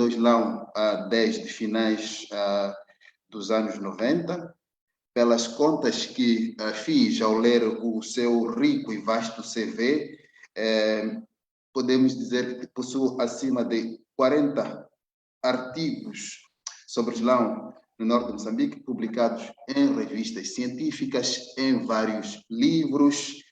ao Islão desde finais dos anos 90. Pelas contas que fiz ao ler o seu rico e vasto CV, podemos dizer que possui acima de 40 artigos sobre o Islão no norte de Moçambique, publicados em revistas científicas, em vários livros,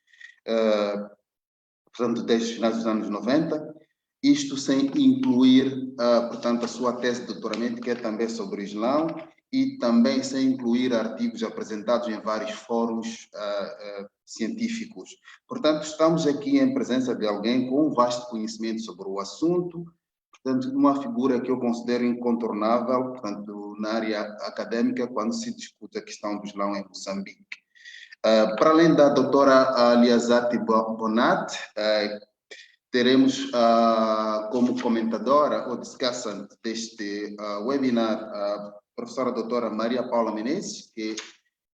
portanto, desde os finais dos anos 90, isto sem incluir, portanto, a sua tese de doutoramento, que é também sobre o Islão, e também sem incluir artigos apresentados em vários fóruns científicos. Portanto, estamos aqui em presença de alguém com um vasto conhecimento sobre o assunto, portanto, uma figura que eu considero incontornável, portanto, na área acadêmica, quando se discute a questão do Islão em Moçambique. Para além da doutora Liazati Bonat, teremos como comentadora ou discussant deste webinar a professora doutora Maria Paula Menezes, que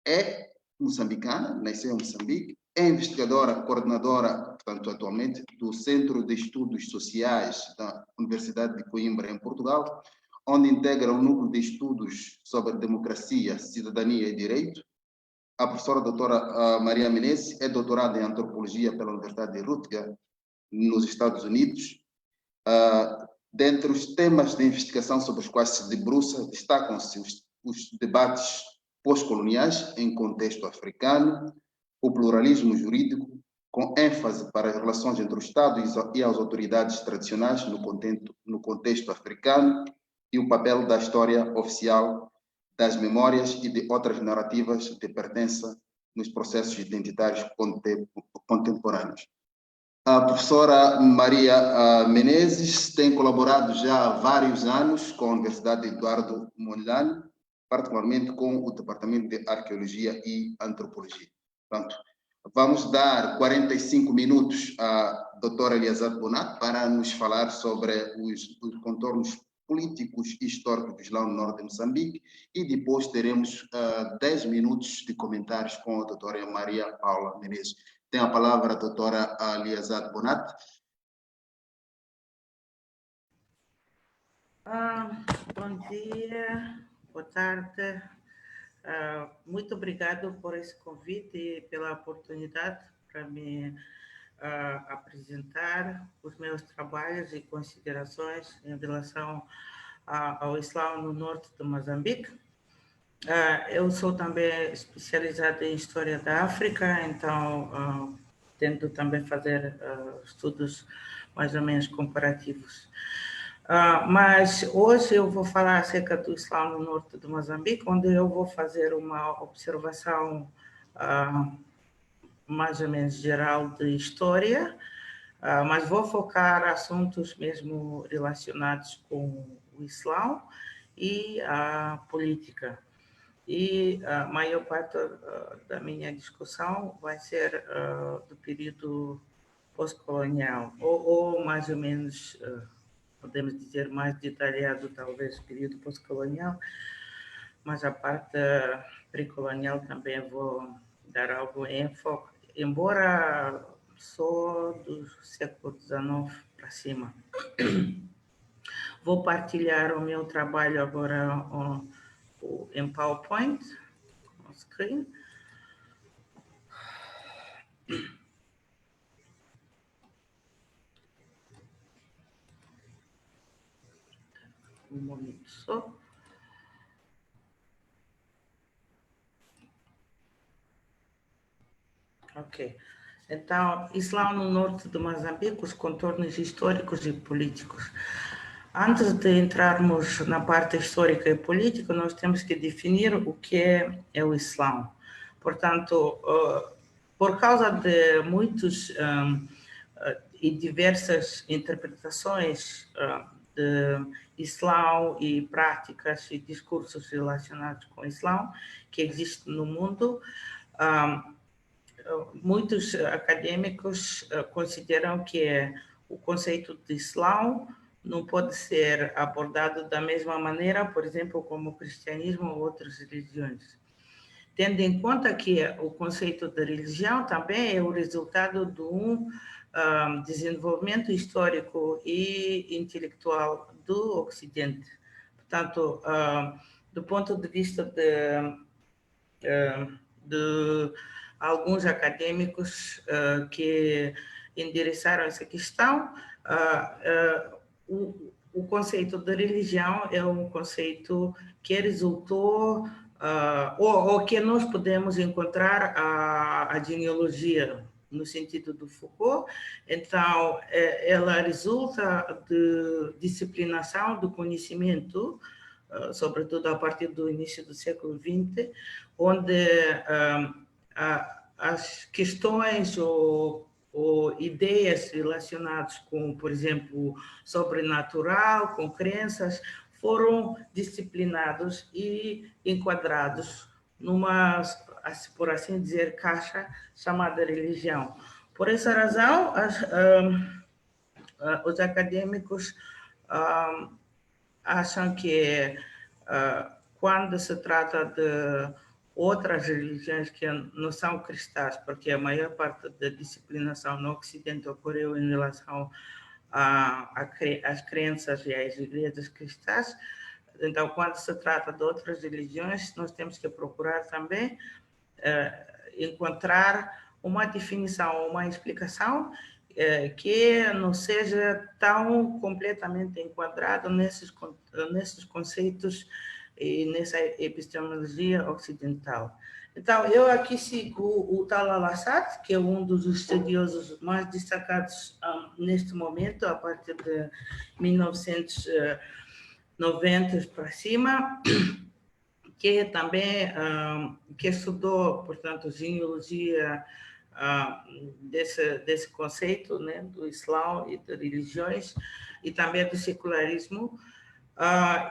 é moçambicana, nasceu em Moçambique, é investigadora, coordenadora, portanto, atualmente, do Centro de Estudos Sociais da Universidade de Coimbra, em Portugal, onde integra o núcleo de estudos sobre democracia, cidadania e direito. A professora doutora Maria Menezes é doutorada em antropologia pela Universidade de Rutgers, nos Estados Unidos. Dentre os temas de investigação sobre os quais se debruça, destacam-se os debates pós-coloniais em contexto africano, o pluralismo jurídico, com ênfase para as relações entre o Estado e as autoridades tradicionais no contexto africano, e o papel da história oficial, das memórias e de outras narrativas de pertença nos processos identitários contemporâneos. A professora Maria Menezes tem colaborado já há vários anos com a Universidade Eduardo Mondlane, particularmente com o Departamento de Arqueologia e Antropologia. Portanto, vamos dar 45 minutos à doutora Liazati Bonat para nos falar sobre os contornos políticos e históricos do Islão no norte de Moçambique, e depois teremos 10 minutos de comentários com a doutora Maria Paula Menezes. Tem a palavra a doutora Liazati Bonat. Bom dia, boa tarde. Muito obrigado por esse convite e pela oportunidade para me apresentar os meus trabalhos e considerações em relação ao Islão no norte de Moçambique. Eu sou também especializada em História da África, então tento também fazer estudos mais ou menos comparativos. Mas hoje eu vou falar acerca do Islão no norte de Moçambique, onde eu vou fazer uma observação mais ou menos geral de história, mas vou focar assuntos mesmo relacionados com o Islão e a política. E a maior parte da minha discussão vai ser do período pós-colonial, ou mais ou menos, podemos dizer mais detalhado, talvez, período pós-colonial, mas a parte pré-colonial também vou dar algo em foco, embora só do século XIX para cima. Vou partilhar o meu trabalho agora em PowerPoint, on screen. Um momento só. Ok. Então, Islão no norte de Moçambique, os contornos históricos e políticos. Antes de entrarmos na parte histórica e política, nós temos que definir o que é o Islão. Portanto, por causa de muitos e diversas interpretações de Islão e práticas e discursos relacionados com o Islão que existem no mundo, muitos acadêmicos consideram que o conceito de Islão não pode ser abordado da mesma maneira, por exemplo, como o cristianismo ou outras religiões. Tendo em conta que o conceito de religião também é o resultado de um desenvolvimento histórico e intelectual do Ocidente. Portanto, do ponto de vista de alguns acadêmicos que endereçaram essa questão, o conceito de religião é um conceito que resultou, ou que nós podemos encontrar a genealogia no sentido do Foucault. Então, ela resulta de disciplinação do conhecimento, sobretudo a partir do início do século XX, onde as questões ou ideias relacionadas com, por exemplo, sobrenatural, com crenças, foram disciplinados e enquadrados numa, por assim dizer, caixa chamada religião. Por essa razão, os acadêmicos acham que quando se trata de outras religiões que não são cristãs, porque a maior parte da disciplinação no Ocidente ocorreu em relação às crenças e às igrejas cristãs. Então, quando se trata de outras religiões, nós temos que procurar também encontrar uma definição, uma explicação que não seja tão completamente enquadrado nesses conceitos e nessa epistemologia ocidental. Então, eu aqui sigo o Tal Al-Assad, que é um dos estudiosos mais destacados neste momento, a partir de 1990 para cima, que também que estudou, portanto, genealogia desse conceito, né, do Islã e de religiões, e também do secularismo.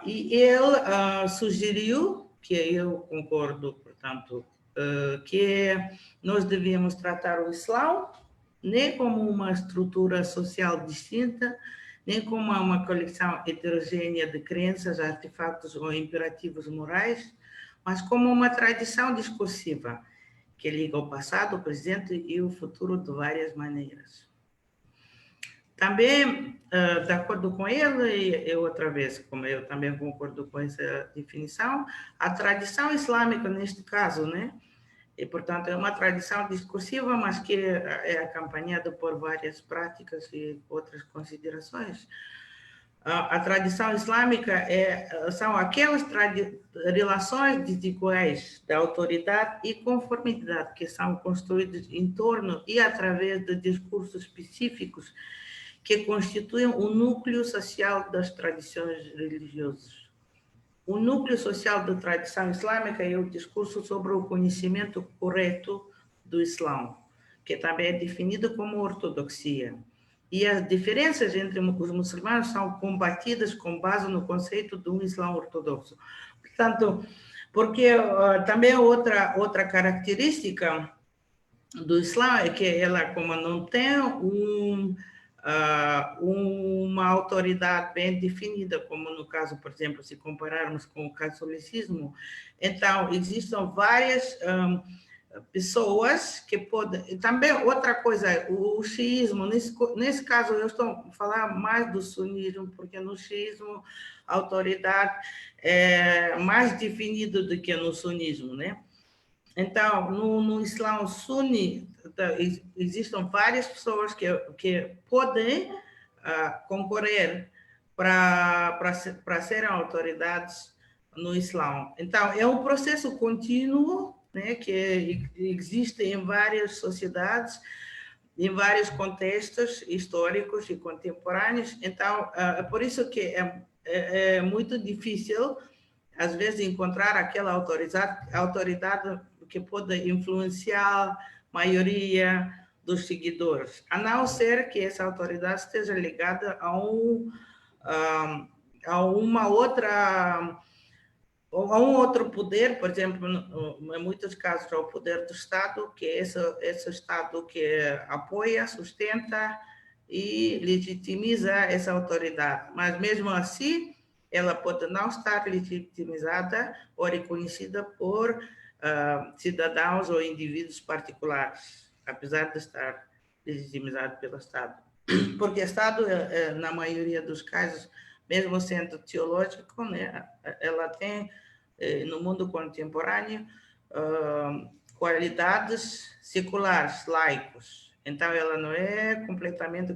E ele sugeriu, que eu concordo, portanto, que nós devíamos tratar o Islã nem como uma estrutura social distinta, nem como uma coleção heterogênea de crenças, artefatos ou imperativos morais, mas como uma tradição discursiva que liga o passado, o presente e o futuro de várias maneiras. Também, de acordo com ele, e outra vez, como eu também concordo com essa definição, a tradição islâmica, neste caso, né, e, portanto, é uma tradição discursiva, mas que é acompanhada por várias práticas e outras considerações. A tradição islâmica são aquelas relações desiguais da autoridade e conformidade que são construídas em torno e através de discursos específicos que constituem o núcleo social das tradições religiosas. O núcleo social da tradição islâmica é o discurso sobre o conhecimento correto do Islã, que também é definido como ortodoxia. E as diferenças entre os muçulmanos são combatidas com base no conceito de um Islã ortodoxo. Portanto, porque também outra característica do Islã é que ela, como não tem uma autoridade bem definida, como no caso, por exemplo, se compararmos com o catolicismo, então existem várias pessoas que podem... Também outra coisa, o xiismo, nesse caso eu estou a falar mais do sunismo, porque no xiismo a autoridade é mais definida do que no sunismo, né? Então, no Islã Suni, existem várias pessoas que podem concorrer para serem autoridades no Islã. Então, é um processo contínuo, né, que existe em várias sociedades, em vários contextos históricos e contemporâneos. Então, é por isso que é muito difícil, às vezes, encontrar aquela autoridade que pode influenciar a maioria dos seguidores, a não ser que essa autoridade esteja ligada a um outro poder, por exemplo, em muitos casos, ao poder do Estado, que é esse Estado que apoia, sustenta e legitimiza essa autoridade. Mas, mesmo assim, ela pode não estar legitimizada ou reconhecida por cidadãos ou indivíduos particulares, apesar de estar legitimizado pelo Estado. Porque o Estado, na maioria dos casos, mesmo sendo teológico, né, ela tem, no mundo contemporâneo, qualidades seculares, laicos. Então, ela não é completamente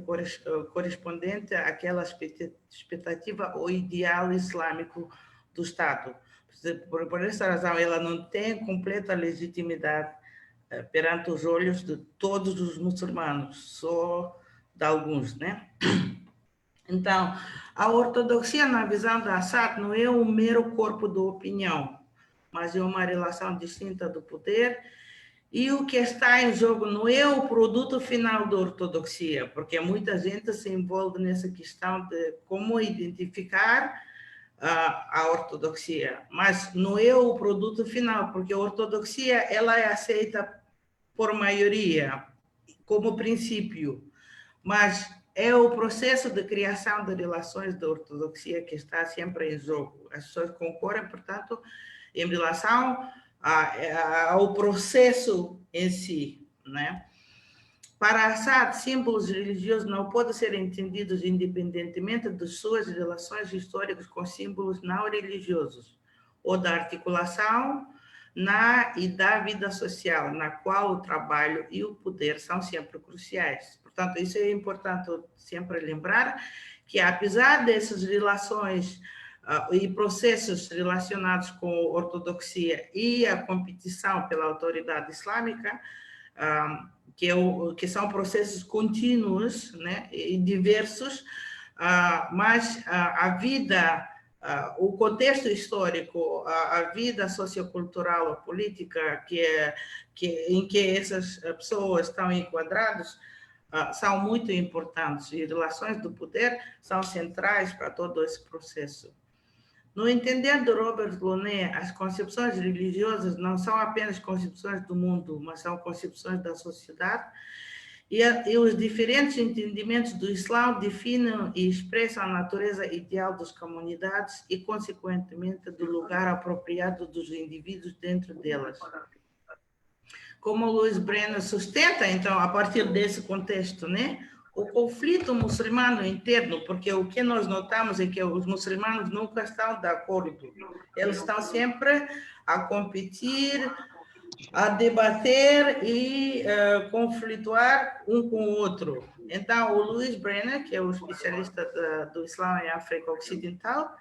correspondente àquela expectativa ou ideal islâmico do Estado. Por essa razão, ela não tem completa legitimidade perante os olhos de todos os muçulmanos, só de alguns, né? Então, a ortodoxia, na visão da Assad, não é um mero corpo de opinião, mas é uma relação distinta do poder. E o que está em jogo não é o produto final da ortodoxia, porque muita gente se envolve nessa questão de como identificar a ortodoxia, mas não é o produto final, porque a ortodoxia ela é aceita por maioria como princípio, mas é o processo de criação de relações da ortodoxia que está sempre em jogo. As pessoas concordam, portanto, em relação ao processo em si, né? Para Assad, símbolos religiosos não podem ser entendidos independentemente de suas relações históricas com símbolos não religiosos, ou da articulação e da vida social, na qual o trabalho e o poder são sempre cruciais. Portanto, isso é importante sempre lembrar, que apesar dessas relações e processos relacionados com a ortodoxia e a competição pela autoridade islâmica, que são processos contínuos, né, e diversos, mas a vida, o contexto histórico, a vida sociocultural, a política em que essas pessoas estão enquadradas são muito importantes, e relações do poder são centrais para todo esse processo. No entender de Robert Loné, as concepções religiosas não são apenas concepções do mundo, mas são concepções da sociedade, e os diferentes entendimentos do Islã definem e expressam a natureza ideal das comunidades e, consequentemente, do lugar apropriado dos indivíduos dentro delas. Como Louis Brenner sustenta, então, a partir desse contexto, né? O conflito muçulmano interno, porque o que nós notamos é que os muçulmanos nunca estão de acordo. Eles estão sempre a competir, a debater e conflituar um com o outro. Então, o Louis Brenner, que é o especialista do Islã em África Ocidental,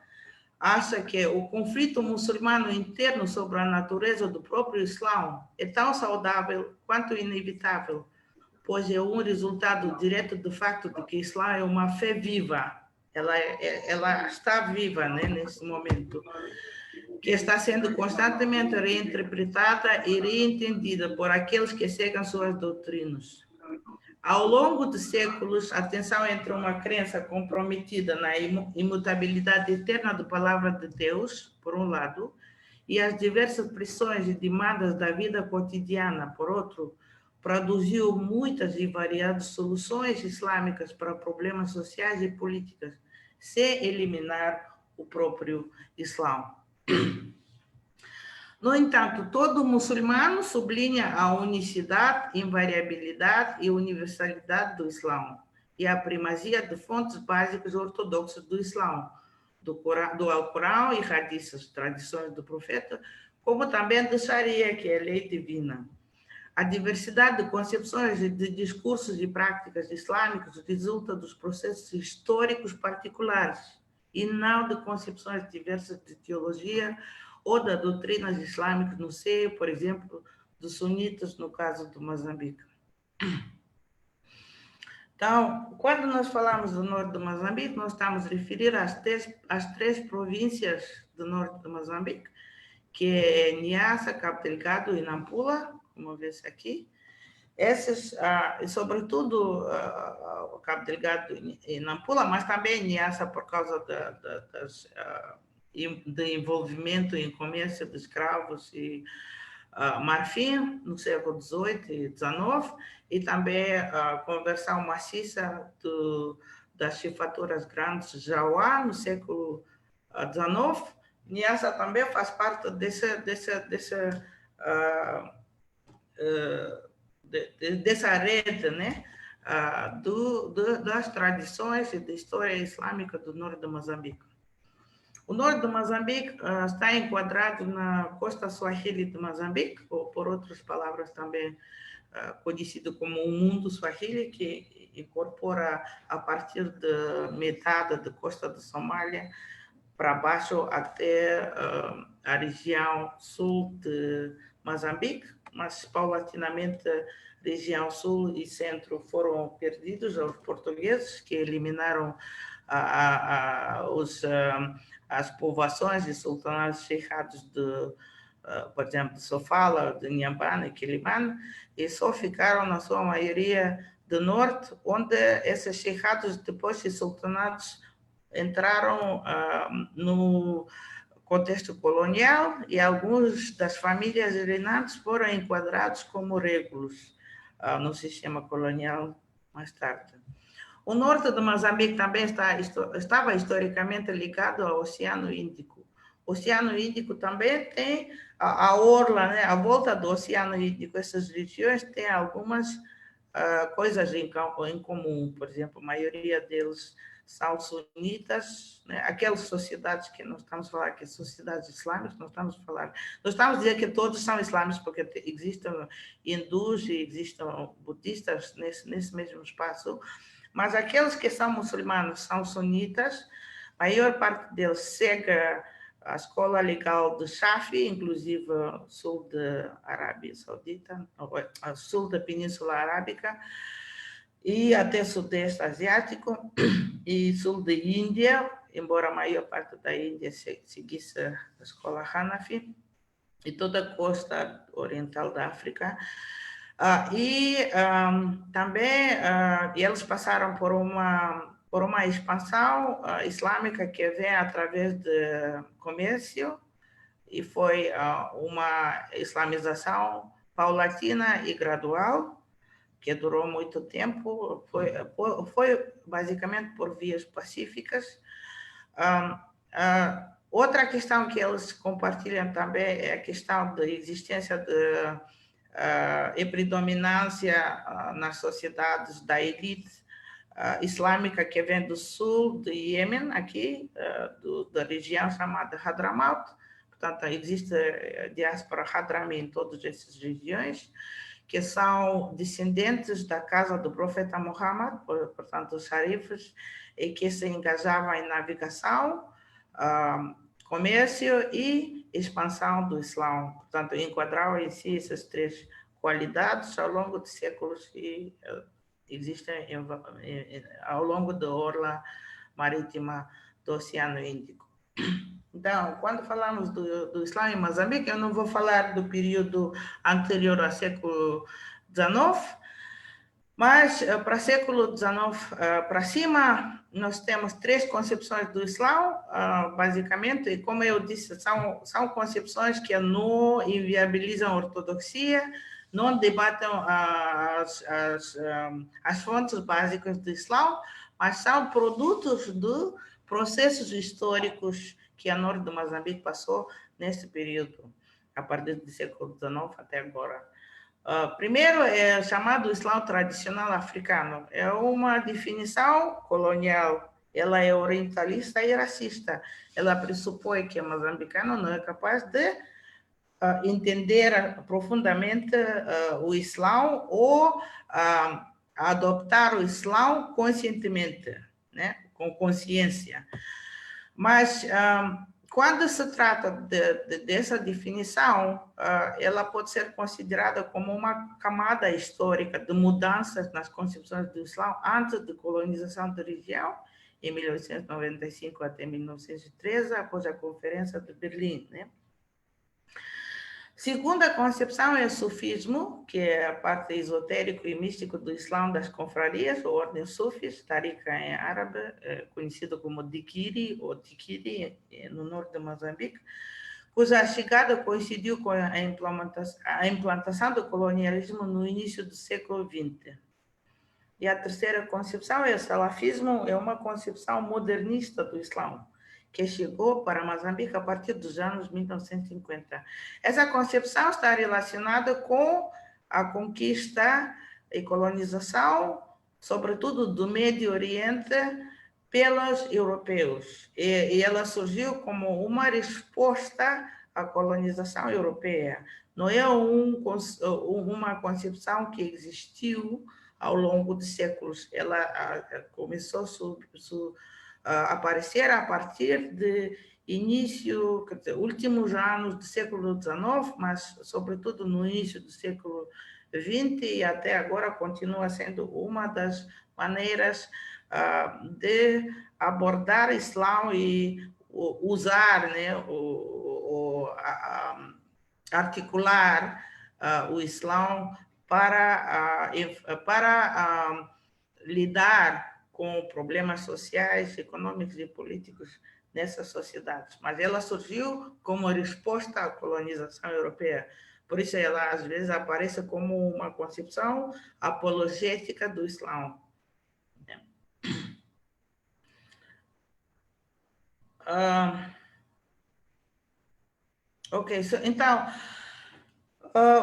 acha que o conflito muçulmano interno sobre a natureza do próprio Islã é tão saudável quanto inevitável, pois é um resultado direto do facto de que o Islã é uma fé viva. Ela está viva, né, nesse momento, que está sendo constantemente reinterpretada e reentendida por aqueles que seguem suas doutrinas. Ao longo de séculos, a tensão entre uma crença comprometida na imutabilidade eterna da palavra de Deus, por um lado, e as diversas pressões e demandas da vida cotidiana, por outro, produziu muitas e variadas soluções islâmicas para problemas sociais e políticos, sem eliminar o próprio Islã. No entanto, todo muçulmano sublinha a unicidade, invariabilidade e universalidade do Islã e a primazia de fontes básicas ortodoxas do Islã, do Alcorão e Hadiths, tradições do profeta, como também do Sharia, que é a lei divina. A diversidade de concepções, de discursos e práticas islâmicas resulta dos processos históricos particulares e não de concepções diversas de teologia ou das doutrinas islâmicas no seio, por exemplo, dos sunitas, no caso do Moçambique. Então, quando nós falamos do norte do Moçambique, nós estamos a referir às três províncias do norte do Moçambique, que é Niassa, Cabo Delgado e Nampula, como vê-se aqui. Essas, sobretudo, o Cabo Delgado e Nampula, mas também Niassa por causa do envolvimento em comércio de escravos e marfim no século XVIII e XIX, e também a conversão maciça das chefaturas grandes de Jauá no século XIX. Niassa também faz parte dessa rede, né? das tradições e da história islâmica do norte de Moçambique. O norte de Moçambique está enquadrado na costa Swahili de Moçambique, ou por outras palavras também conhecido como o mundo Swahili, que incorpora a partir da metade da costa de Somália para baixo até a região sul de Moçambique, mas paulatinamente a região sul e centro foram perdidos aos portugueses, que eliminaram as povoações e sultanatos chegados de, por exemplo, de Sofala, de Inhambane e Quelimane, e só ficaram, na sua maioria, do norte, onde esses chegados, depois de sultanatos, entraram no contexto colonial e alguns das famílias reinantes foram enquadrados como régulos no sistema colonial mais tarde. O norte de Moçambique também estava historicamente ligado ao Oceano Índico. O Oceano Índico também tem a orla, né, a volta do Oceano Índico. Essas regiões têm algumas coisas em comum. Por exemplo, a maioria deles são sunitas, né? Aquelas sociedades que nós estamos a falar, que são sociedades islâmicas, nós estamos a dizer que todos são islâmicos, porque existem hindus e existem budistas nesse mesmo espaço, mas aqueles que são muçulmanos são sunitas, a maior parte deles segue a escola legal de Shafi, inclusive sul da Arábia Saudita, sul da Península Arábica, e até sudeste asiático e sul da Índia, embora a maior parte da Índia seguisse a escola Hanafi, e toda a costa oriental da África. Também eles passaram por uma expansão islâmica que vem através do comércio e foi uma islamização paulatina e gradual, que durou muito tempo, foi basicamente por vias pacíficas. Outra questão que eles compartilham também é a questão da existência e predominância nas sociedades da elite islâmica que vem do sul do Iêmen, aqui, da região chamada Hadramaut. Portanto, existe a diáspora Hadrami em todas essas regiões, que são descendentes da casa do profeta Muhammad, portanto, os Sharifs, e que se engajavam em navegação, comércio e expansão do Islã. Portanto, enquadravam em si essas três qualidades ao longo de séculos e existem ao longo da orla marítima do Oceano Índico. Então, quando falamos do Islã em Moçambique, eu não vou falar do período anterior ao século XIX, mas para século XIX para cima, nós temos três concepções do Islã, basicamente, e como eu disse, são concepções que não inviabilizam a ortodoxia, não debatem as fontes básicas do Islã, mas são produtos de processos históricos que a norte de Moçambique passou nesse período, a partir do século XIX até agora. Primeiro, é chamado Islã tradicional africano. É uma definição colonial. Ela é orientalista e racista. Ela pressupõe que o moçambicano não é capaz de entender profundamente o Islã ou adoptar o Islã conscientemente, né? Com consciência. Mas quando se trata dessa definição, ela pode ser considerada como uma camada histórica de mudanças nas concepções do Islã antes da colonização da região, em 1895 até 1913, após a Conferência de Berlim, né? Segunda concepção é o sufismo, que é a parte esotérico e místico do Islã das confrarias, ou ordem sufis, tariqa em árabe, conhecido como Dikiri ou Tikiri, no norte de Moçambique, cuja chegada coincidiu com a implantação do colonialismo no início do século XX. E a terceira concepção é o salafismo, é uma concepção modernista do Islã, que chegou para Moçambique a partir dos anos 1950. Essa concepção está relacionada com a conquista e colonização sobretudo do Médio Oriente, pelos europeus. E ela surgiu como uma resposta à colonização europeia. Não é uma concepção que existiu ao longo de séculos. Ela começou a aparecer a partir de início, quer dizer, últimos anos do século XIX, mas sobretudo no início do século XX, e até agora continua sendo uma das maneiras de abordar o Islã e usar, né, articular o Islã para lidar com problemas sociais, econômicos e políticos nessas sociedades. Mas ela surgiu como resposta à colonização europeia. Por isso ela, às vezes, aparece como uma concepção apologética do Islã. Então,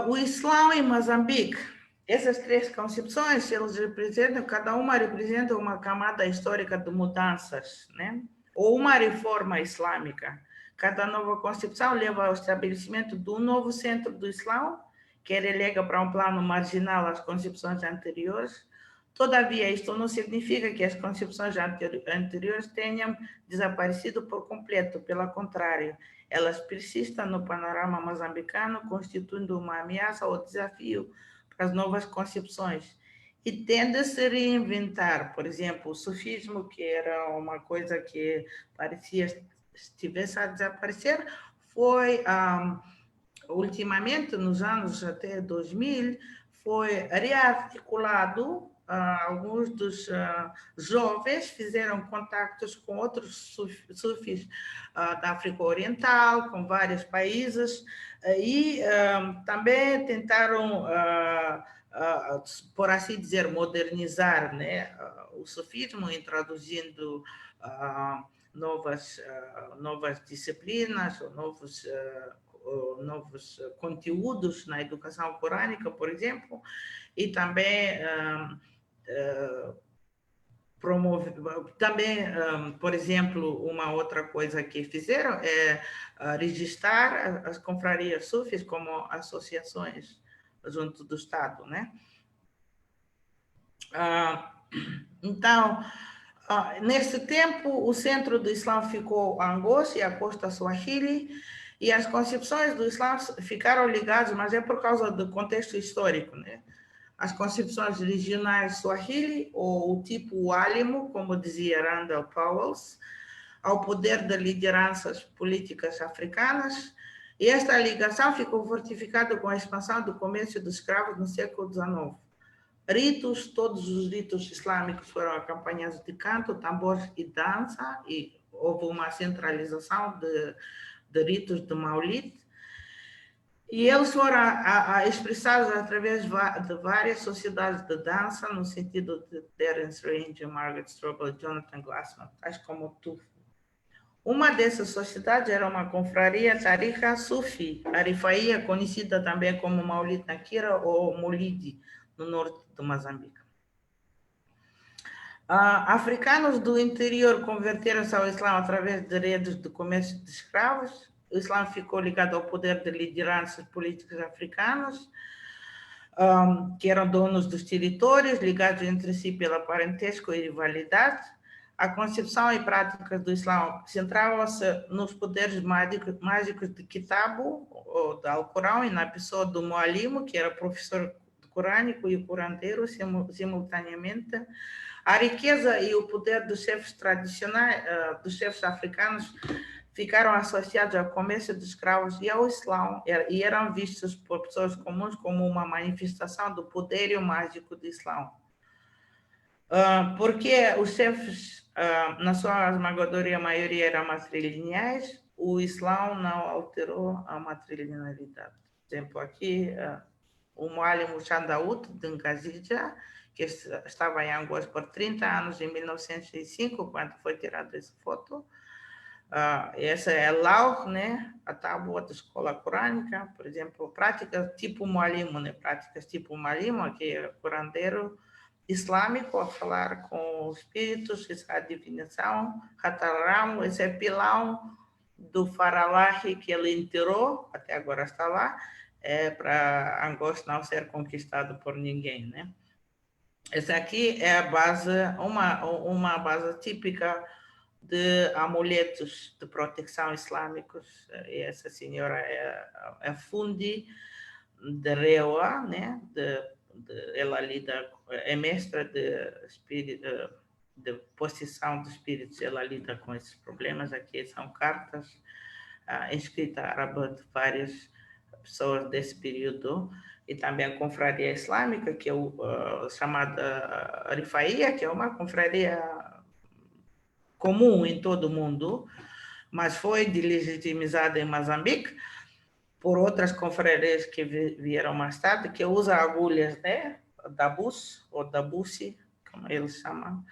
o Islã em Moçambique, essas três concepções, eles representam, cada uma representa uma camada histórica de mudanças, né? Ou uma reforma islâmica. Cada nova concepção leva ao estabelecimento de um novo centro do Islã, que relega para um plano marginal as concepções anteriores. Todavia, isto não significa que as concepções anteriores tenham desaparecido por completo, pelo contrário, elas persistem no panorama moçambicano, constituindo uma ameaça ou desafio para as novas concepções. E tende a se reinventar. Por exemplo, o sufismo, que era uma coisa que parecia estivesse a desaparecer, foi, ultimamente, nos anos até 2000, foi rearticulado. Alguns dos jovens fizeram contactos com outros sufis da África Oriental, com vários países, e também tentaram, por assim dizer, modernizar, né, o sufismo, introduzindo novas disciplinas, ou novos conteúdos na educação corânica, por exemplo, e também por exemplo, uma outra coisa que fizeram é registrar as confrarias sufis como associações junto do Estado, né? Então, nesse tempo, o centro do Islã ficou Angola e a costa Swahili, e as concepções do Islã ficaram ligadas, mas é por causa do contexto histórico, né? As concepções regionais Swahili, ou o tipo Walimo, como dizia Randall Pauwels, ao poder de lideranças políticas africanas, e esta ligação ficou fortificada com a expansão do comércio de escravos no século XIX. Todos os ritos islâmicos foram acompanhados de canto, tambores e dança, e houve uma centralização de ritos de Maulid, e eles foram expressados através de várias sociedades de dança, no sentido de Terence Range, Margaret Strobel e Jonathan Glassman, tais como Tufu. Uma dessas sociedades era uma confraria Tariqa Sufi, a Rifaia, conhecida também como Maulid Nakira ou Molidi, no norte de Moçambique. Africanos do interior converteram-se ao Islã através de redes de comércio de escravos. O Islã ficou ligado ao poder de lideranças políticas africanas, que eram donos dos territórios, ligados entre si pela parentesco e rivalidade. A concepção e práticas do Islã centravam-se nos poderes mágicos de Kitabu, ou do Alcorão, e na pessoa do Mualimo, que era professor corânico e curandeiro simultaneamente. A riqueza e o poder dos chefes tradicionais, dos chefes africanos, ficaram associados ao comércio de escravos e ao Islã, e eram vistos por pessoas comuns como uma manifestação do poder mágico do Islã. Porque os chefes, na sua esmagadora maioria, eram matrilineais, o Islã não alterou a matrilinearidade. Por exemplo, aqui, o Muallim Chandaut de Ngazija, que estava em Angola por 30 anos, em 1905, quando foi tirada essa foto. Essa é Lau, né? A tábua da escola corânica, por exemplo, práticas tipo Muallim, né? Práticas tipo Muallim, que é curandeiro, islâmico a falar com os espíritos, essa é a divinação, Hataram, esse é pilão do Faralahi que ele enterrou, até agora está lá, para Angosto não ser conquistado por ninguém, né? Essa aqui é a base, uma base típica de amuletos de proteção islâmicos. E essa senhora é Fundi de Reua, né? Ela lida, é mestra de possessão de espíritos, ela lida com esses problemas. Aqui são cartas escritas árabe de várias pessoas desse período, e também a confraria islâmica, que é chamada Rifaia, que é uma confraria comum em todo o mundo, mas foi delegitimizada em Moçambique por outras confrarias que vieram mais tarde, que usa agulhas, né, da bus, ou da busi, como eles chamam,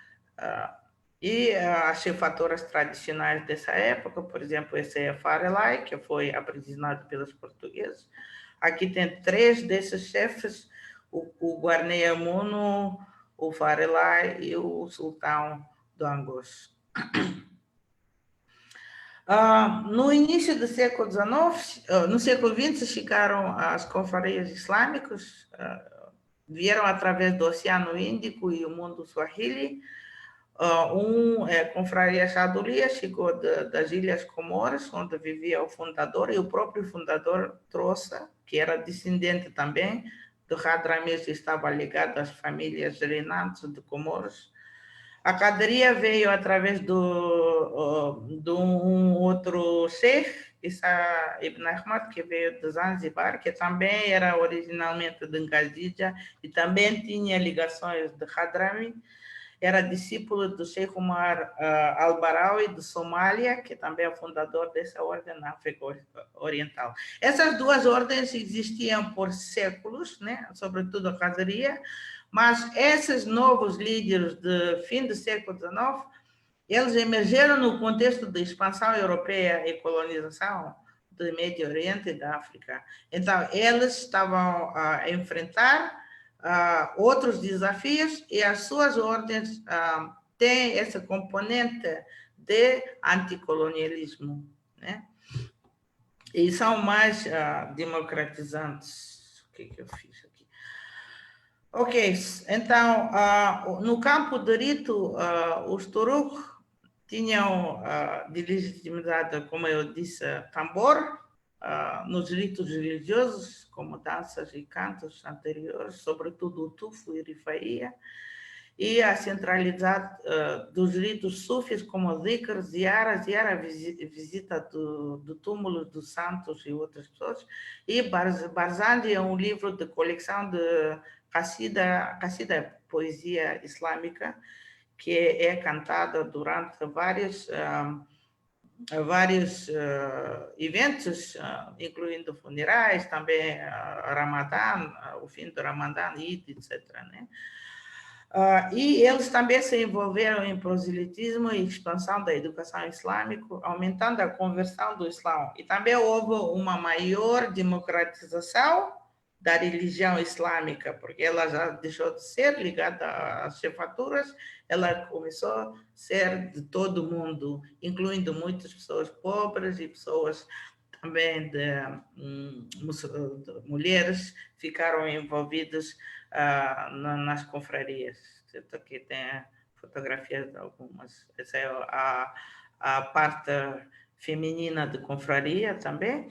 e as chefaturas tradicionais dessa época, por exemplo, esse é Farelai, que foi aprisionado pelos portugueses. Aqui tem 3 desses chefes, o Guarneia Muno, o Farelai e o Sultão do Angosto. No início do século XIX, no século XX, chegaram as confrarias islâmicas, vieram através do Oceano Índico e o mundo Swahili. Confraria Chadulia chegou das Ilhas Comoras, onde vivia o fundador, e o próprio fundador trouxe, que era descendente também do Hadramis, estava ligado às famílias reinantes de Comoros. A Qadria veio através de um outro sheikh, Issa Ibn Ahmad, que veio de Zanzibar, que também era originalmente de Ngazija e também tinha ligações de Hadrami. Era discípulo do Sheikh Umar al-Barawi, de Somália, que também é fundador dessa ordem na África Oriental. Essas 2 ordens existiam por séculos, né? Sobretudo a Qadria, mas esses novos líderes de fim do século XIX, eles emergeram no contexto da expansão europeia e colonização do Médio Oriente e da África. Então, eles estavam a enfrentar outros desafios, e as suas ordens têm esse componente de anticolonialismo, né? E são mais democratizantes. O que eu fiz aqui? Ok, então, no campo do rito, os Turuk tinham de legitimidade, como eu disse, tambor, nos ritos religiosos, como danças e cantos anteriores, sobretudo o tufo e rifaia, e a centralidade dos ritos sufis, como dhikr, ziara, visita do túmulo dos santos e outras pessoas, e Barzandi é um livro de coleção de Qassida, poesia islâmica, que é cantada durante vários eventos, incluindo funerais, também Ramadã, o fim do Ramadã, Eid, etc., né? E eles também se envolveram em proselitismo e expansão da educação islâmica, aumentando a conversão do Islã. E também houve uma maior democratização da religião islâmica, porque ela já deixou de ser ligada às chefaturas, ela começou a ser de todo mundo, incluindo muitas pessoas pobres e pessoas também de mulheres ficaram envolvidas nas confrarias. Aqui tem fotografias de algumas. Essa é a parte feminina de confraria também.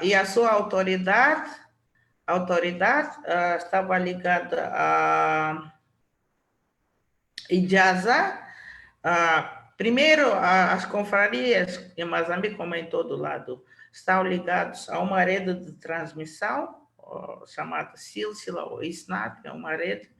E a sua autoridade estava ligada a Ijaza. Primeiro, as confrarias em Moçambique, como em todo lado, estão ligados a uma rede de transmissão, chamada Silsila ou Isnat, é uma rede,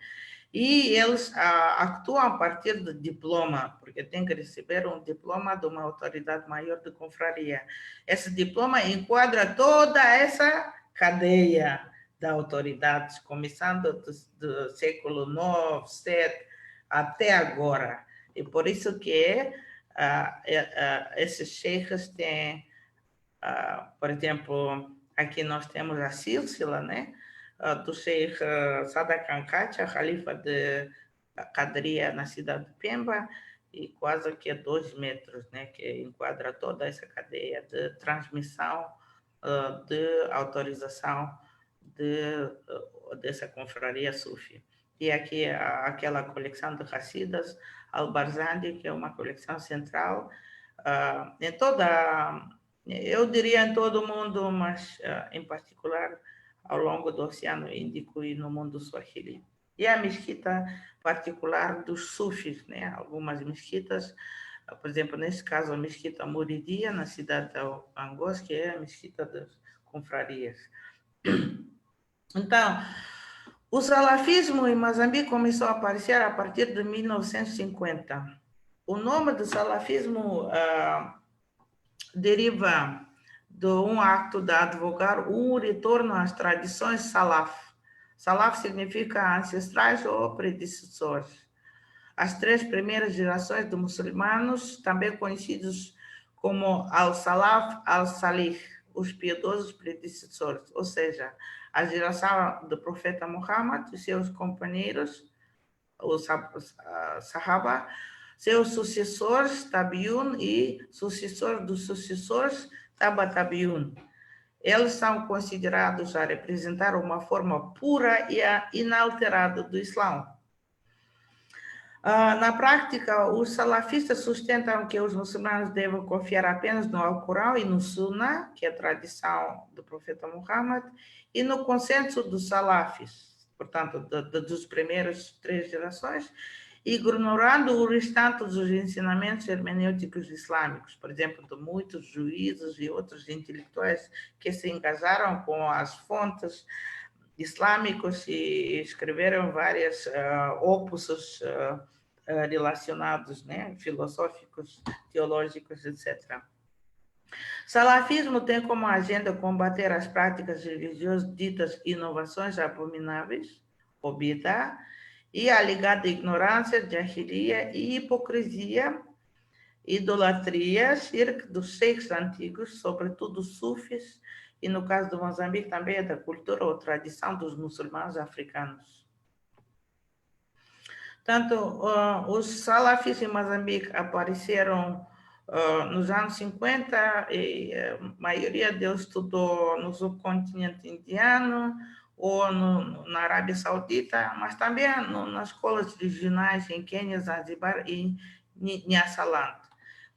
e eles atuam a partir de diploma, porque tem que receber um diploma de uma autoridade maior de confraria. Esse diploma enquadra toda essa cadeia de autoridades, começando do século IX, VII, até agora. E por isso que esses sheikhs têm, por exemplo, aqui nós temos a Silsila, né? do Sheikh Sadak Ankacha, Khalifa de Qadria na cidade de Pemba, e quase que a 2 metros, né, que enquadra toda essa cadeia de transmissão de autorização dessa confraria Sufi. E aqui aquela coleção de Hassidas Al-Barzandi, que é uma coleção central em toda, eu diria em todo o mundo, mas em particular ao longo do Oceano Índico e no mundo Swahili. E a mesquita particular dos sufis, né? Algumas mesquitas, por exemplo, nesse caso a mesquita Muridia, na cidade de Angos, que é a mesquita das confrarias. Então, o salafismo em Moçambique começou a aparecer a partir de 1950. O nome do salafismo deriva de um acto de advogar um retorno às tradições salaf. Salaf significa ancestrais ou predecessores. As 3 primeiras gerações de muçulmanos, também conhecidos como al-Salaf, al-Salih, os piedosos predecessores, ou seja, a geração do profeta Muhammad e seus companheiros, os Sahaba, seus sucessores, Tabiun, e sucessores dos sucessores, Tabiun. Eles são considerados a representar uma forma pura e inalterada do Islã. Na prática, os salafistas sustentam que os muçulmanos devem confiar apenas no Alcorão e no Sunnah, que é a tradição do profeta Muhammad, e no consenso dos salafis, portanto, dos primeiros 3 gerações, ignorando o restante dos ensinamentos hermenêuticos islâmicos, por exemplo, de muitos juízes e outros intelectuais que se engajaram com as fontes islâmicos e escreveram várias opusos relacionados, né, filosóficos, teológicos, etc. Salafismo tem como agenda combater as práticas religiosas ditas inovações abomináveis, ou bid'ah, e a ligada ignorância, jahiliya e hipocrisia, idolatria, shirk dos sheikhs antigos, sobretudo sufis, e no caso do Moçambique também é da cultura ou tradição dos muçulmanos africanos. Tanto os salafis em Moçambique apareceram nos anos 50 e a maioria deles estudou no subcontinente indiano ou na Arábia Saudita, mas também nas escolas regionais em Quênia, Zanzibar e Nyasaland.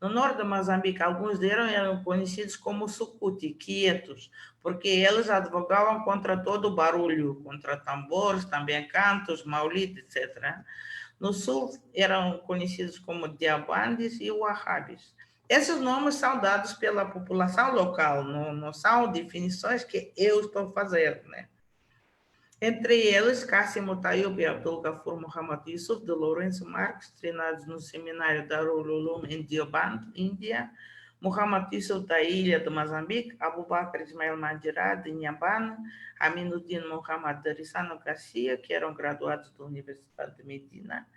No norte de Moçambique, alguns deles eram conhecidos como sucuti, quietos, porque eles advogavam contra todo o barulho, contra tambores, também cantos, maulid, etc. No sul, eram conhecidos como diabandis e wahhabis. Esses nomes são dados pela população local, não são definições que eu estou fazendo, né? Entre eles, Qasim Tayyub e Abdul Ghafur Muhammad Yusuf de Lourenço Marques, treinados no seminário Darul Uloom em Deoband, Índia, Muhammad Yusuf da ilha de Moçambique, Abu Bakr Ismail Mandirá de Inhambane, Aminuddin Muhammad de Rissano Garcia, que eram graduados da Universidade de Medina.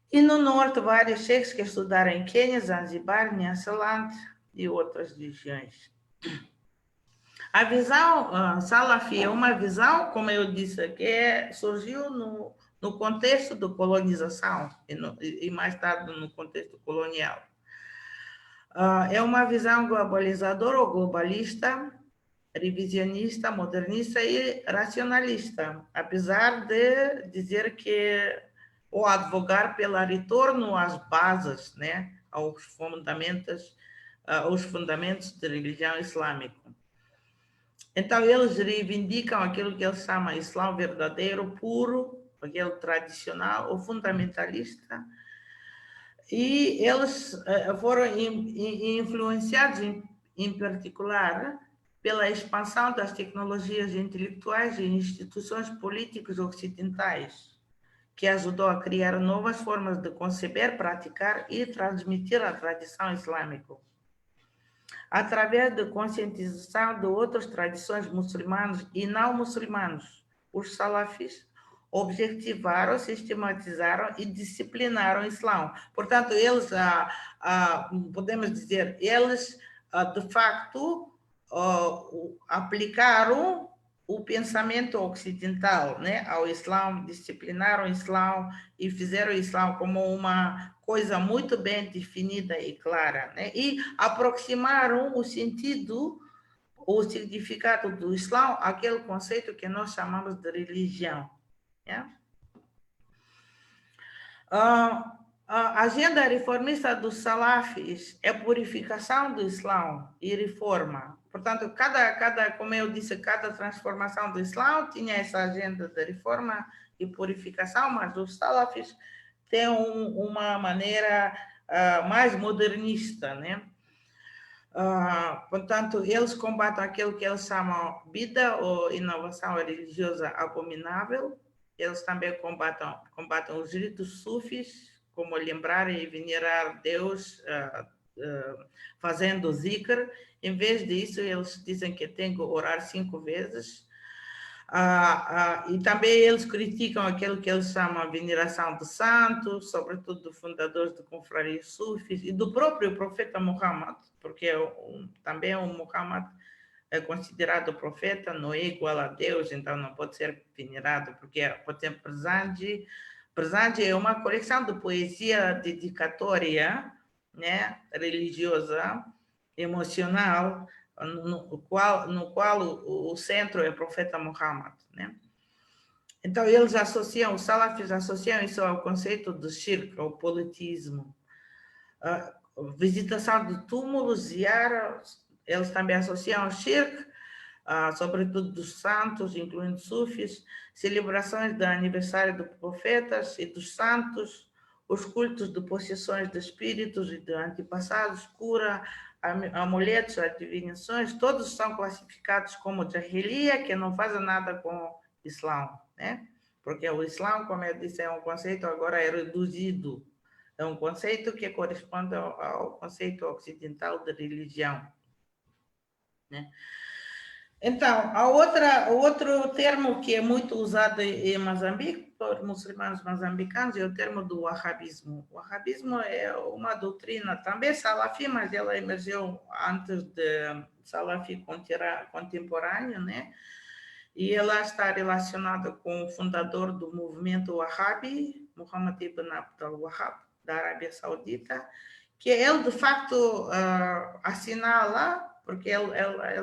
E no norte, vários sheikhs que estudaram em Quênia, Zanzibar, Nyasaland e outras regiões. A visão salafi é uma visão, como eu disse aqui, surgiu no contexto da colonização e mais tarde no contexto colonial. É uma visão globalizadora ou globalista, revisionista, modernista e racionalista, apesar de dizer que ou advogar pelo retorno às bases, né, aos fundamentos de religião islâmica. Então, eles reivindicam aquilo que eles chamam de Islã verdadeiro, puro, aquele tradicional ou fundamentalista, e eles foram influenciados, em particular, pela expansão das tecnologias intelectuais e instituições políticas ocidentais, que ajudou a criar novas formas de conceber, praticar e transmitir a tradição islâmica. Através da conscientização de outras tradições muçulmanas e não muçulmanos, os salafis objetivaram, sistematizaram e disciplinaram o Islã. Portanto, eles, podemos dizer, eles, de facto, aplicaram o pensamento ocidental, né, ao Islã, disciplinaram o Islã e fizeram o Islã como uma coisa muito bem definida e clara, né, e aproximaram o sentido, o significado do Islã àquele conceito que nós chamamos de religião. Né? A agenda reformista dos salafis é purificação do Islã e reforma. Portanto, como eu disse, cada transformação do Islã tinha essa agenda de reforma e purificação, mas os salafis têm uma maneira mais modernista, né? Portanto, eles combatem aquilo que eles chamam vida ou inovação religiosa abominável. Eles também combatem os ritos sufis, como lembrar e venerar Deus fazendo zikr. Em vez disso, eles dizem que tem que orar 5 vezes. E também eles criticam aquilo que eles chamam de veneração de santos, sobretudo dos fundadores de confrarias sufis e do próprio profeta Muhammad, porque também o Muhammad é considerado profeta, não é igual a Deus, então não pode ser venerado, porque, por exemplo, Presande é uma coleção de poesia dedicatória, né, religiosa, emocional, no qual o centro é o profeta Muhammad, né? Então, os salafis associam isso ao conceito de shirk, ao politismo. Visitação de túmulos, ziara, eles também associam ao shirk, sobretudo dos santos, incluindo sufis, celebrações do aniversário dos profetas e dos santos, os cultos de possessões de espíritos e de antepassados, cura, amuletos, adivinhações, todos são classificados como jahiliya, que não fazem nada com o Islã, né? Porque o Islã, como eu disse, é um conceito agora reduzido, é um conceito que corresponde ao conceito ocidental de religião, né? Então, o outro termo que é muito usado em Moçambique, por muçulmanos moçambicanos, é o termo do wahhabismo. O wahhabismo é uma doutrina também salafi, mas ela emergiu antes de salafi contemporâneo, né? E ela está relacionada com o fundador do movimento wahhabi, Muhammad ibn Abdul Wahhab, da Arábia Saudita, que ele, de facto, assinala, porque ele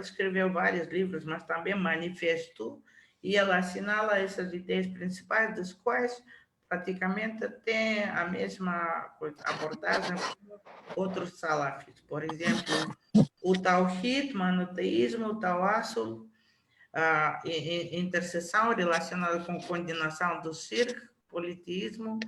escreveu vários livros, mas também manifesto, e ele assinala essas ideias principais, das quais praticamente tem a mesma abordagem como outros salafis. Por exemplo, o tawhid, monoteísmo, o tawassul, intercessão relacionada com condenação do shirk, politismo,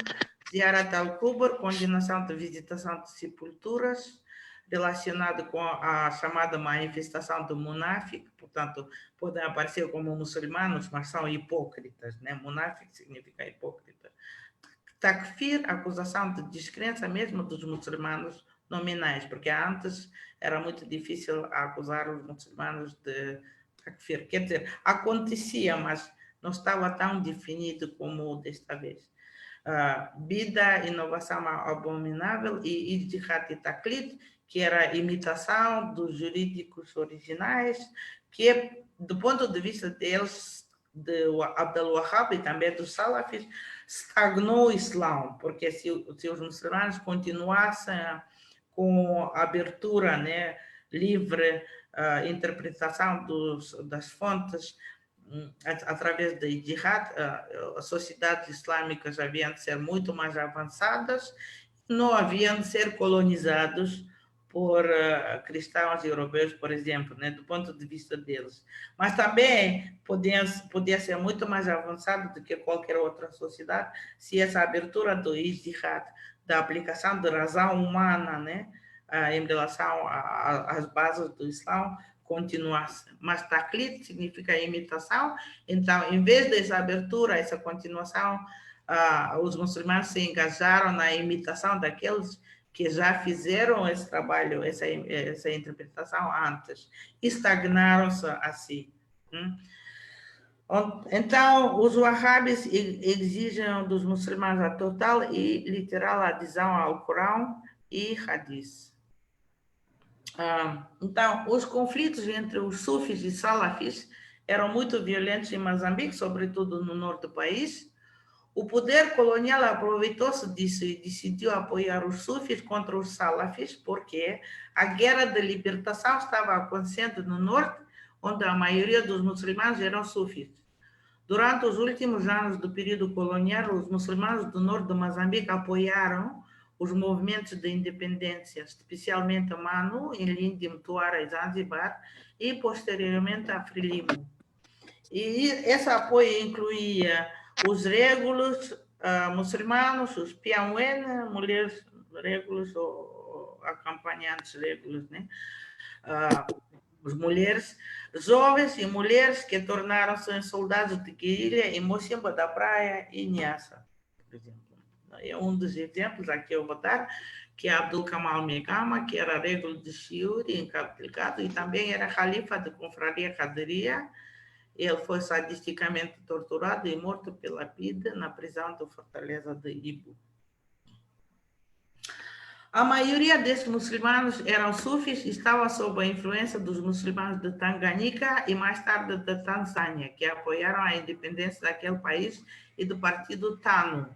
Ziyarat al-Qubur, condenação de visitação de sepulturas, relacionado com a chamada manifestação do munáfico, portanto, podem aparecer como muçulmanos, mas são hipócritas, né? Munáfico significa hipócrita. Takfir, acusação de descrença mesmo dos muçulmanos nominais, porque antes era muito difícil acusar os muçulmanos de takfir. Quer dizer, acontecia, mas não estava tão definido como desta vez. Vida, inovação abominável e ijtihad e taqlid, que era a imitação dos jurídicos originais, que, do ponto de vista deles, de Abdul Wahhab e também dos salafis, estagnou o Islã, porque se os muçulmanos continuassem com a abertura, né, livre, interpretação das fontes, através da jihad, as sociedades islâmicas haviam de ser muito mais avançadas, não haviam de ser colonizados por cristãos europeus, por exemplo, né, do ponto de vista deles. Mas também podia ser muito mais avançado do que qualquer outra sociedade se essa abertura do jihad, da aplicação da razão humana, né, em relação às bases do Islã, continuasse. Mas taqlid significa imitação, então, em vez dessa abertura, essa continuação, os muçulmanos se engajaram na imitação daqueles que já fizeram esse trabalho, essa interpretação antes, estagnaram-se assim. Então, os wahhabis exigem dos muçulmanos a total e literal adesão ao Corão e Hadith. Então, os conflitos entre os sufis e salafis eram muito violentos em Moçambique, sobretudo no norte do país. O poder colonial aproveitou-se disso e decidiu apoiar os sufis contra os salafis, porque a guerra de libertação estava acontecendo no norte, onde a maioria dos muçulmanos eram sufis. Durante os últimos anos do período colonial, os muçulmanos do norte de Moçambique apoiaram os movimentos de independência, especialmente a MANU, em Lindi, Mtwara e Zanzibar, e posteriormente a Frelimo. E esse apoio incluía os régulos muçulmanos, os piauena, mulheres régulos ou acompanhantes régulos, né? As mulheres jovens e mulheres que tornaram-se soldados de guerrilha em Mocimba da Praia e Niassa, por exemplo. É um dos exemplos, aqui eu vou dar, que é Abdul Kamal Megama, que era régulo de Chiuri, em Cabo Delgado, e também era califa de Confraria Caderia. Ele foi sadisticamente torturado e morto pela PIDE na prisão da Fortaleza de Ibu. A maioria desses muçulmanos eram sufis e estavam sob a influência dos muçulmanos de Tanganyika e mais tarde da Tanzânia, que apoiaram a independência daquele país e do partido TANU,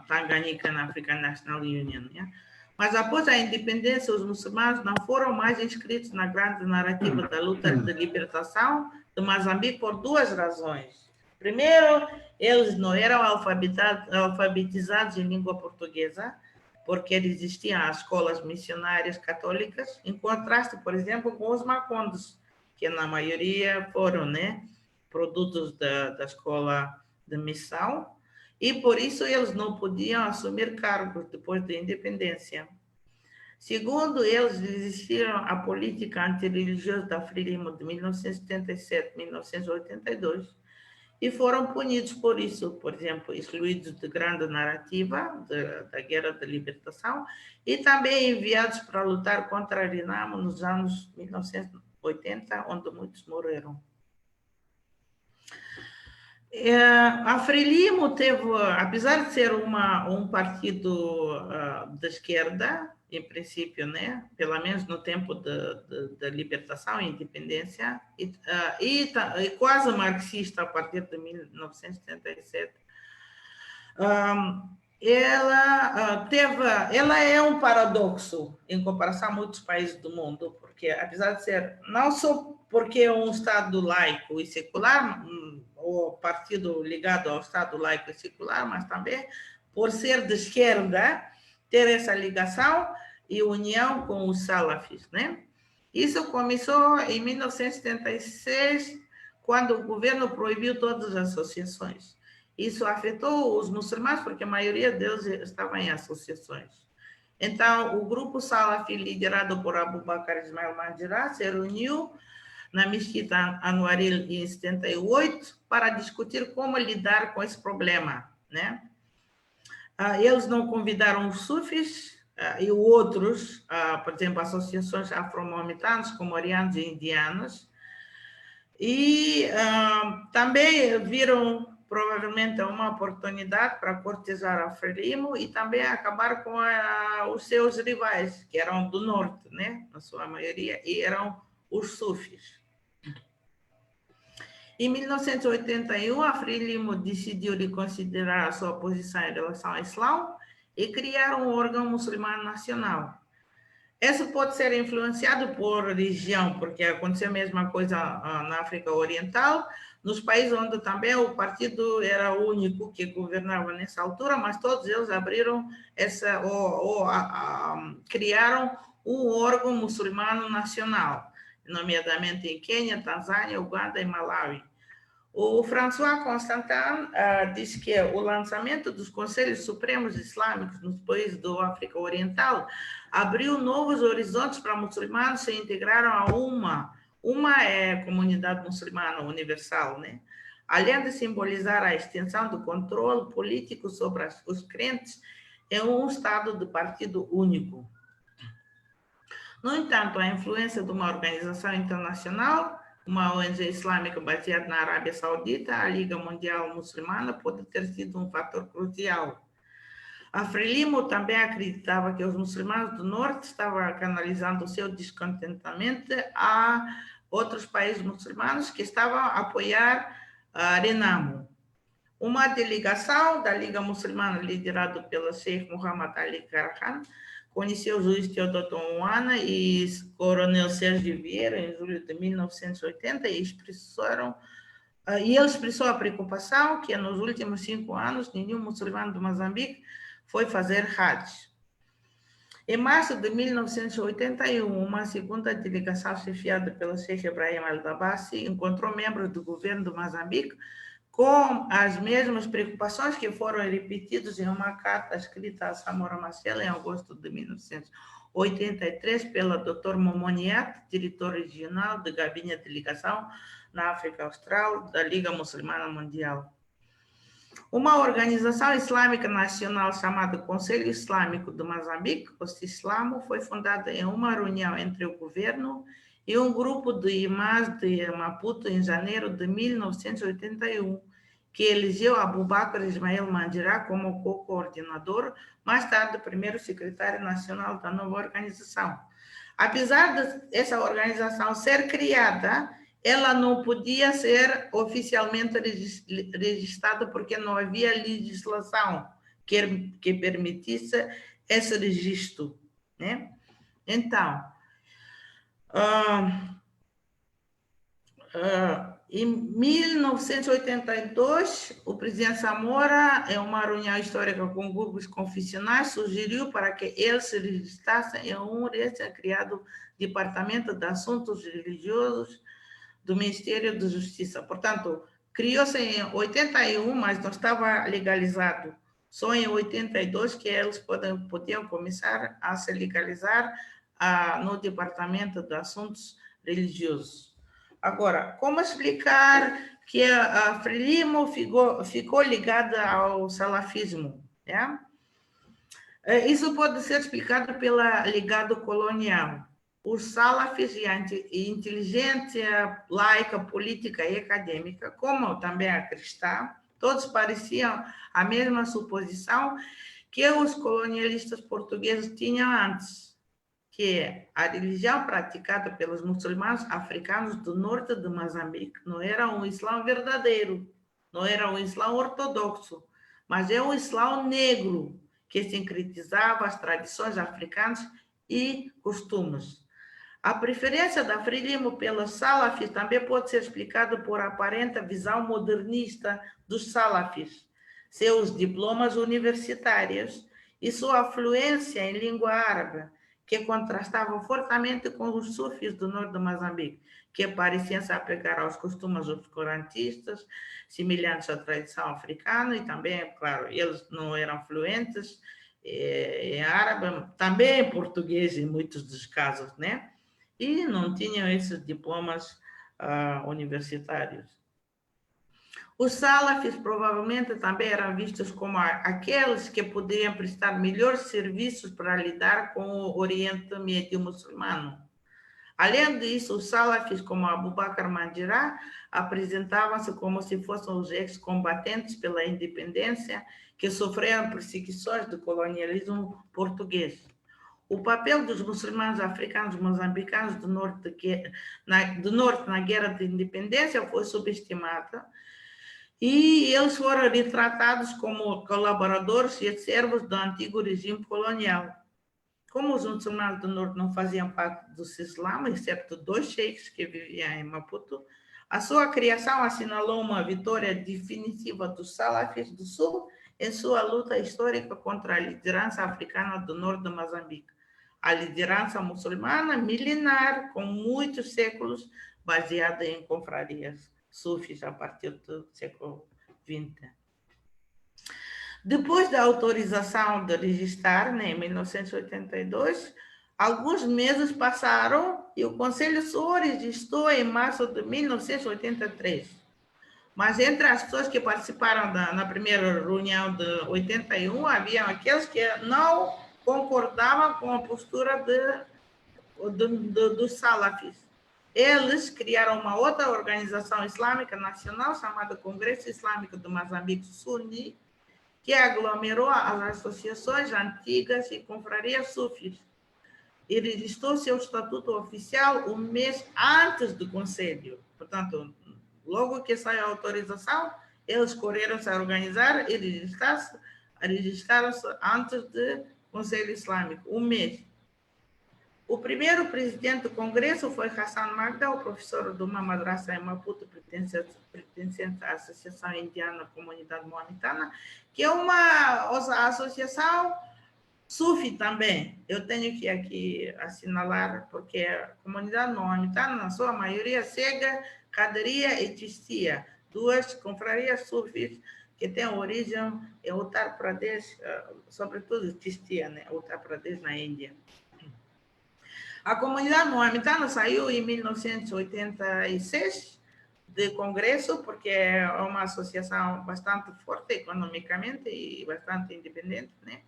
Tanganyika African National Union. Né? Mas após a independência, os muçulmanos não foram mais inscritos na grande narrativa da luta de libertação de Moçambique por duas razões. Primeiro, eles não eram alfabetizados em língua portuguesa, porque existiam as escolas missionárias católicas, em contraste, por exemplo, com os macondes, que na maioria foram, né, produtos da escola de missão, e por isso eles não podiam assumir cargos depois da independência. Segundo eles, existiram a política antirreligiosa da Frelimo de 1977-1982 e foram punidos por isso, por exemplo, excluídos de grande narrativa da Guerra de Libertação e também enviados para lutar contra a Renamo nos anos 1980, onde muitos morreram. A Frelimo teve, apesar de ser um partido de esquerda, em princípio, né, pelo menos no tempo da libertação e independência, e quase marxista a partir de 1977, ela é um paradoxo em comparação a muitos países do mundo, porque apesar de ser, não só porque é um Estado laico e secular, ou partido ligado ao Estado laico e secular, mas também por ser de esquerda, ter essa ligação e união com os salafis, né? Isso começou em 1976, quando o governo proibiu todas as associações. Isso afetou os muçulmanos, porque a maioria deles estava em associações. Então, o grupo Salafi, liderado por Abu Bakr Ismail Mandirá, se reuniu na Mesquita Anuaril em 78 para discutir como lidar com esse problema, né? Eles não convidaram os sufis e outros, por exemplo, associações afro-maometanas, como orianos e indianos, e também viram provavelmente uma oportunidade para cortejar a Frelimo e também acabar com os seus rivais, que eram do norte, né, na sua maioria, e eram os sufis. Em 1981, a Frelimo decidiu reconsiderar a sua posição em relação ao Islã e criar um órgão muçulmano nacional. Isso pode ser influenciado por religião, porque aconteceu a mesma coisa na África Oriental, nos países onde também o partido era o único que governava nessa altura, mas todos eles abriram criaram um órgão muçulmano nacional, nomeadamente em Quênia, Tanzânia, Uganda e Malawi. O François Constantin disse que o lançamento dos Conselhos Supremos Islâmicos nos países da África Oriental abriu novos horizontes para muçulmanos se integraram a uma comunidade muçulmana universal, né? Além de simbolizar a extensão do controle político sobre os crentes em um estado de partido único. No entanto, a influência de uma organização internacional, uma ONG islâmica baseada na Arábia Saudita, a Liga Mundial Muçulmana, pode ter sido um fator crucial. A Frelimo também acreditava que os muçulmanos do norte estavam canalizando o seu descontentamento outros países muçulmanos que estavam a apoiar a Renamo. Uma delegação da Liga Muçulmana, liderada pelo Sheikh Muhammad Ali Karahan, conheceu o juiz Teodoro Oana e o coronel Sérgio Vieira em julho de 1980 e ele expressou a preocupação que nos últimos 5 anos nenhum muçulmano do Moçambique foi fazer Hajj. Em março de 1981, uma segunda delegação chefiada pelo Sheikh Ibrahim Al-Dabasi encontrou membros do governo do Moçambique com as mesmas preocupações que foram repetidas em uma carta escrita a Samora Machel em agosto de 1983 pela Dr. Momoniat, diretor regional do Gabinete de Ligação na África Austral da Liga Muçulmana Mundial. Uma organização islâmica nacional chamada Conselho Islâmico do Moçambique, o CISLAMO, foi fundada em uma reunião entre o governo e um grupo de imãs de Maputo em janeiro de 1981, que elegeu Abubakar Ismail Mandirá como co-coordenador, mais tarde primeiro secretário nacional da nova organização. Apesar de essa organização ser criada, ela não podia ser oficialmente registrada porque não havia legislação que permitisse esse registro, né? Então, em 1982, o presidente Samora, em uma reunião histórica com grupos confessionais, sugeriu para que eles se registrassem em um recém-criado Departamento de Assuntos Religiosos do Ministério da Justiça. Portanto, criou-se em 81, mas não estava legalizado. Só em 82 que eles podiam começar a se legalizar no Departamento de Assuntos Religiosos. Agora, como explicar que a Frelimo ficou ligada ao salafismo? Né? Isso pode ser explicado pela ligado colonial. Os salafis e a inteligência laica, política e acadêmica, como também a cristã, todos pareciam a mesma suposição que os colonialistas portugueses tinham antes, que a religião praticada pelos muçulmanos africanos do norte de Moçambique não era um islã verdadeiro, não era um islã ortodoxo, mas é um islã negro, que sincretizava as tradições africanas e costumes. A preferência da Frelimo pelos salafis também pode ser explicada por aparente visão modernista dos salafis, seus diplomas universitários e sua fluência em língua árabe, que contrastavam fortemente com os sufis do norte de Moçambique, que pareciam se apegar aos costumes obscurantistas, semelhantes à tradição africana, e também, claro, eles não eram fluentes em árabe, também em português em muitos dos casos, né? E não tinham esses diplomas universitários. Os salafis provavelmente também eram vistos como aqueles que poderiam prestar melhores serviços para lidar com o Oriente Médio muçulmano. Além disso, os salafis, como Abubakar Mandirá, apresentavam-se como se fossem os ex-combatentes pela independência que sofreram perseguições do colonialismo português. O papel dos muçulmanos africanos moçambicanos do norte na Guerra de Independência foi subestimado e eles foram retratados como colaboradores e servos do antigo regime colonial. Como os muçulmanos do norte não faziam parte do Islã, exceto 2 sheiks que viviam em Maputo, a sua criação assinalou uma vitória definitiva dos salafis do sul em sua luta histórica contra a liderança africana do norte de Moçambique. A liderança muçulmana milenar, com muitos séculos, baseada em confrarias sufis a partir do século XX. Depois da autorização de registrar, né, em 1982, alguns meses passaram e o Conselho só registrou em março de 1983. Mas entre as pessoas que participaram na primeira reunião de 81, havia aqueles que não concordavam com a postura dos salafis. Eles criaram uma outra organização islâmica nacional chamada Congresso Islâmico do Moçambique Suni, que aglomerou as associações antigas e confrarias sufis. e registrou seu estatuto oficial um mês antes do Conselho. Portanto, logo que saiu a autorização, eles correram-se a organizar e registraram-se antes do Conselho Islâmico, um mês. O primeiro presidente do Congresso foi Hassan Magda, o professor de uma madraça em Maputo, pertencente à Associação Indiana Comunidade Moamitana, que é uma associação sufi também. Eu tenho que aqui assinalar, porque a comunidade moamitana, na sua maioria, cega, Qadriya e Chishtiya, duas confrarias sufis que têm origem em Uttar Pradesh, sobretudo Chishtiya, né? Uttar Pradesh, na Índia. A comunidade moamitana saiu em 1986 do Congresso, porque é uma associação bastante forte economicamente e bastante independente, né?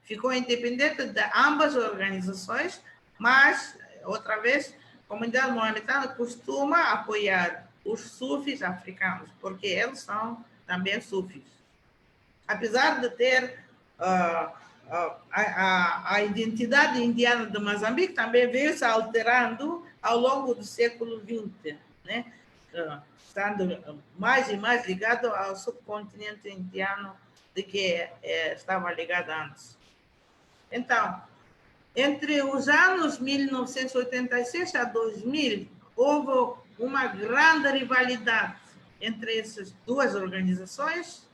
Ficou independente de ambas as organizações, mas, outra vez, a comunidade moamitana costuma apoiar os sufis africanos, porque eles são também sufis. Apesar de ter a identidade indiana de Moçambique também veio se alterando ao longo do século XX, né? Estando mais e mais ligado ao subcontinente indiano de que estava ligado antes. Então, entre os anos 1986 a 2000, houve uma grande rivalidade entre essas duas organizações,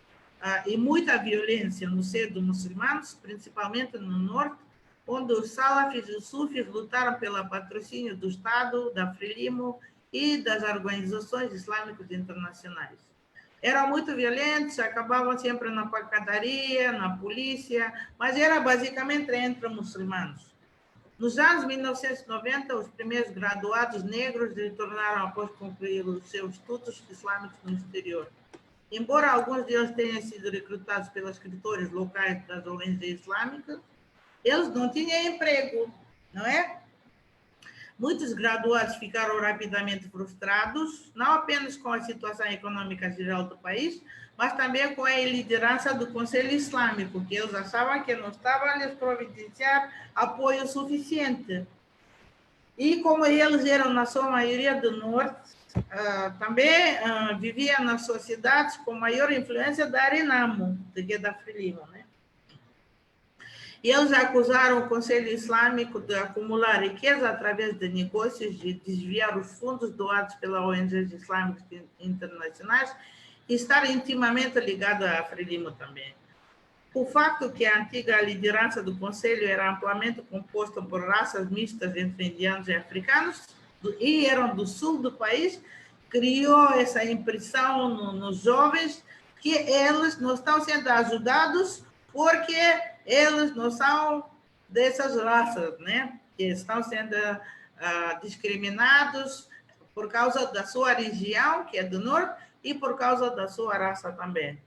e muita violência no seio dos muçulmanos, principalmente no norte, onde os salafis e os sufis lutaram pelo patrocínio do Estado, da Frelimo e das organizações islâmicas internacionais. Eram muito violentos, acabavam sempre na pancadaria, na polícia, mas era basicamente entre muçulmanos. Nos anos 1990, os primeiros graduados negros retornaram após concluir os seus estudos islâmicos no exterior. Embora alguns deles tenham sido recrutados pelos escritores locais das organizações islâmicas, eles não tinham emprego, não é? Muitos graduados ficaram rapidamente frustrados, não apenas com a situação econômica geral do país, mas também com a liderança do Conselho Islâmico, que eles achavam que não estava a lhes providenciar apoio suficiente. E como eles eram, na sua maioria, do norte, também viviam nas sociedades com maior influência da Renamo, do que da Frelimo, né? E eles acusaram o Conselho Islâmico de acumular riqueza através de negócios, de desviar os fundos doados pelas ONGs islâmicas internacionais e estar intimamente ligado à Frelimo também. O facto que a antiga liderança do Conselho era amplamente composta por raças mistas entre indianos e africanos, e eram do sul do país, criou essa impressão nos jovens que eles não estão sendo ajudados porque eles não são dessas raças, né? Que estão sendo discriminados por causa da sua região, que é do norte, e por causa da sua raça também.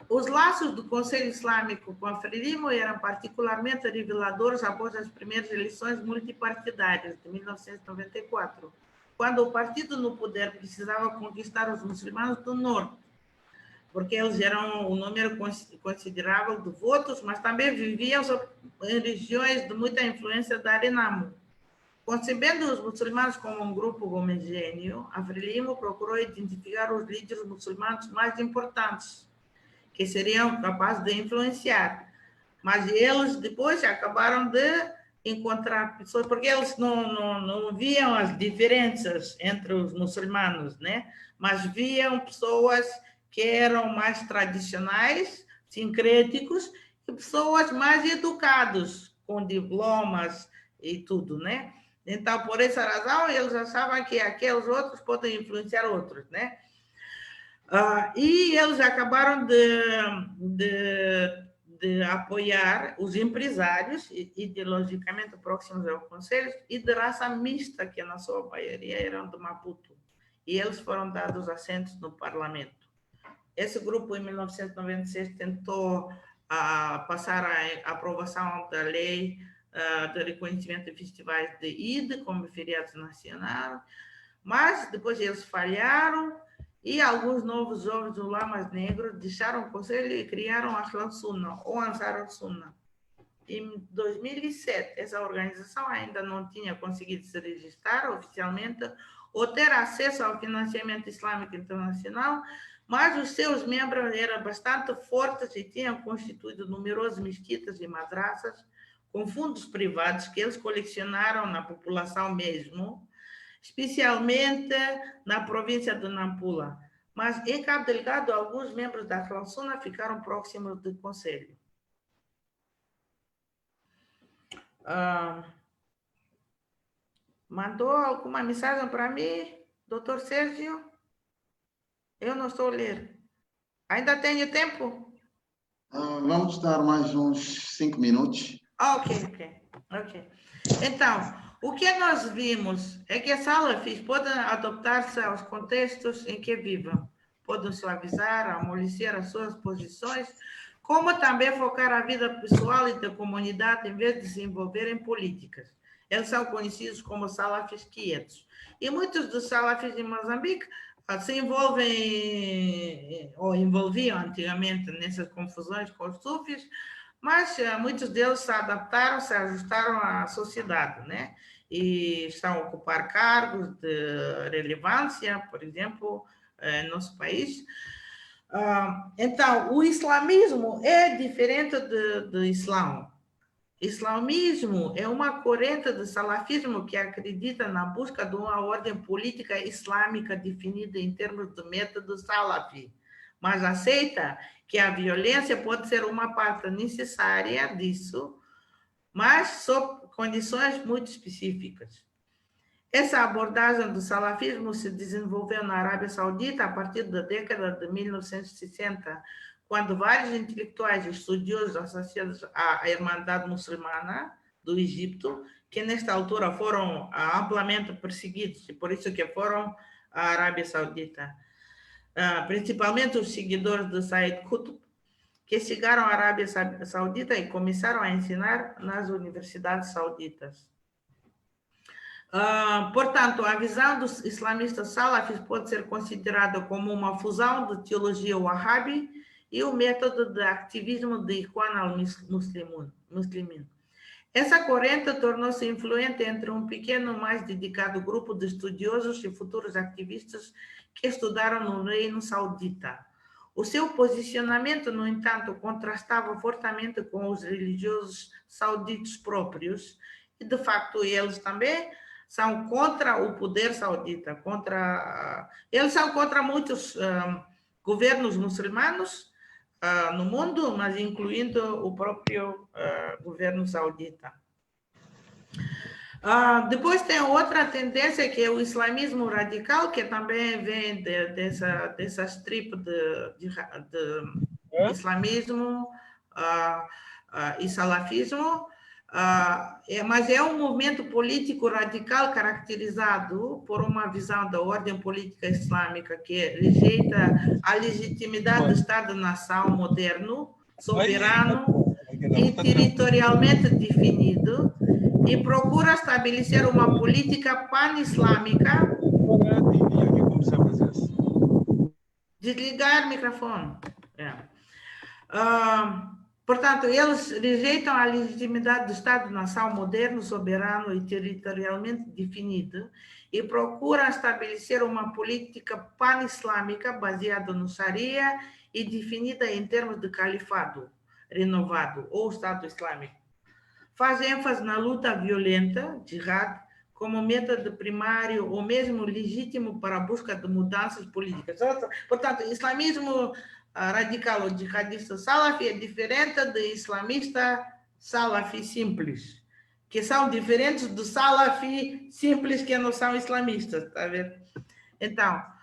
Os laços do Conselho Islâmico com a Frelimo eram particularmente reveladores após as primeiras eleições multipartidárias de 1994, quando o partido no poder precisava conquistar os muçulmanos do norte, porque eles eram um número considerável de votos, mas também viviam em regiões de muita influência da Renamo. Concebendo os muçulmanos como um grupo homogêneo, a Frelimo procurou identificar os líderes muçulmanos mais importantes, que seriam capazes de influenciar. Mas eles depois acabaram de encontrar pessoas, porque eles não viam as diferenças entre os muçulmanos, né? Mas viam pessoas que eram mais tradicionais, sincréticos, e pessoas mais educadas, com diplomas e tudo, né? Então, por essa razão, eles achavam que aqueles outros podem influenciar outros, né? E eles acabaram de apoiar os empresários, ideologicamente próximos ao Conselho, e de raça mista, que na sua maioria eram de Maputo. E eles foram dados assentos no parlamento. Esse grupo, em 1996, tentou passar a aprovação da lei de reconhecimento de festivais de Eid como feriados nacionais, mas depois eles falharam e alguns novos jovens ulamas negros deixaram o Conselho e criaram a Ahlan Sunna, ou Ansar al-Sunna. Em 2007, essa organização ainda não tinha conseguido se registrar oficialmente ou ter acesso ao financiamento islâmico internacional, mas os seus membros eram bastante fortes e tinham constituído numerosas mesquitas e madraças com fundos privados que eles colecionaram na população mesmo, especialmente na província de Nampula. Mas em Cabo Delgado, alguns membros da Clausuna ficaram próximos do conselho. Mandou alguma mensagem para mim, doutor Sérgio? Eu não estou a ler. Ainda tenho tempo? Vamos dar mais uns 5 minutos. Ok. Então, o que nós vimos é que as salafis podem adaptar-se aos contextos em que vivem. Podem suavizar, amolecer as suas posições, como também focar a vida pessoal e da comunidade em vez de se envolver em políticas. Eles são conhecidos como salafis quietos. E muitos dos salafis em Moçambique se envolvem, ou envolviam antigamente nessas confusões com os sufis, mas muitos deles se adaptaram, se ajustaram à sociedade, né? E estão a ocupar cargos de relevância, por exemplo, no nosso país. Então, o islamismo é diferente do Islão. Islamismo é uma corrente de salafismo que acredita na busca de uma ordem política islâmica definida em termos de método salafi, mas aceita que a violência pode ser uma parte necessária disso, mas sob condições muito específicas. Essa abordagem do salafismo se desenvolveu na Arábia Saudita a partir da década de 1960, quando vários intelectuais e estudiosos associados à Irmandade Muçulmana do Egito, que nesta altura foram amplamente perseguidos, e por isso que foram à Arábia Saudita, principalmente os seguidores de Said Qutb, que chegaram à Arábia Saudita e começaram a ensinar nas universidades sauditas. Portanto, a visão dos islamistas salafis pode ser considerada como uma fusão de teologia wahhabi e o método de ativismo de Ikhwan al-Muslimin. Essa corrente tornou-se influente entre um pequeno, mais dedicado grupo de estudiosos e futuros ativistas que estudaram no Reino Saudita. O seu posicionamento, no entanto, contrastava fortemente com os religiosos sauditos próprios, e, de facto, eles também são contra o poder saudita, eles são contra muitos governos muçulmanos no mundo, mas incluindo o próprio governo saudita. Depois tem outra tendência, que é o islamismo radical, que também vem dessa strip de islamismo e salafismo, mas é um movimento político radical caracterizado por uma visão da ordem política islâmica que rejeita a legitimidade do Estado-nação moderno, soberano e territorialmente definido, e procura estabelecer uma política pan-islâmica. Desligar o microfone. Portanto, eles rejeitam a legitimidade do Estado-nação moderno, soberano e territorialmente definido e procuram estabelecer uma política pan-islâmica baseada no Sharia e definida em termos de califado renovado ou Estado Islâmico. Faz ênfase na luta violenta, jihad, como método primário ou mesmo legítimo para a busca de mudanças políticas. Portanto, o islamismo radical ou jihadista salafi é diferente do islamista salafi simples, que são diferentes do salafi simples que não são islamistas, tá vendo? Então,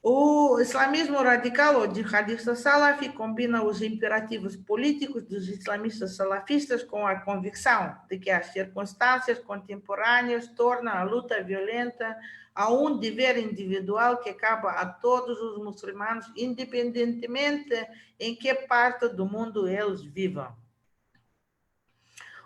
o islamismo radical ou jihadista salafi combina os imperativos políticos dos islamistas salafistas com a convicção de que as circunstâncias contemporâneas tornam a luta violenta a um dever individual que cabe a todos os muçulmanos, independentemente em que parte do mundo eles vivam.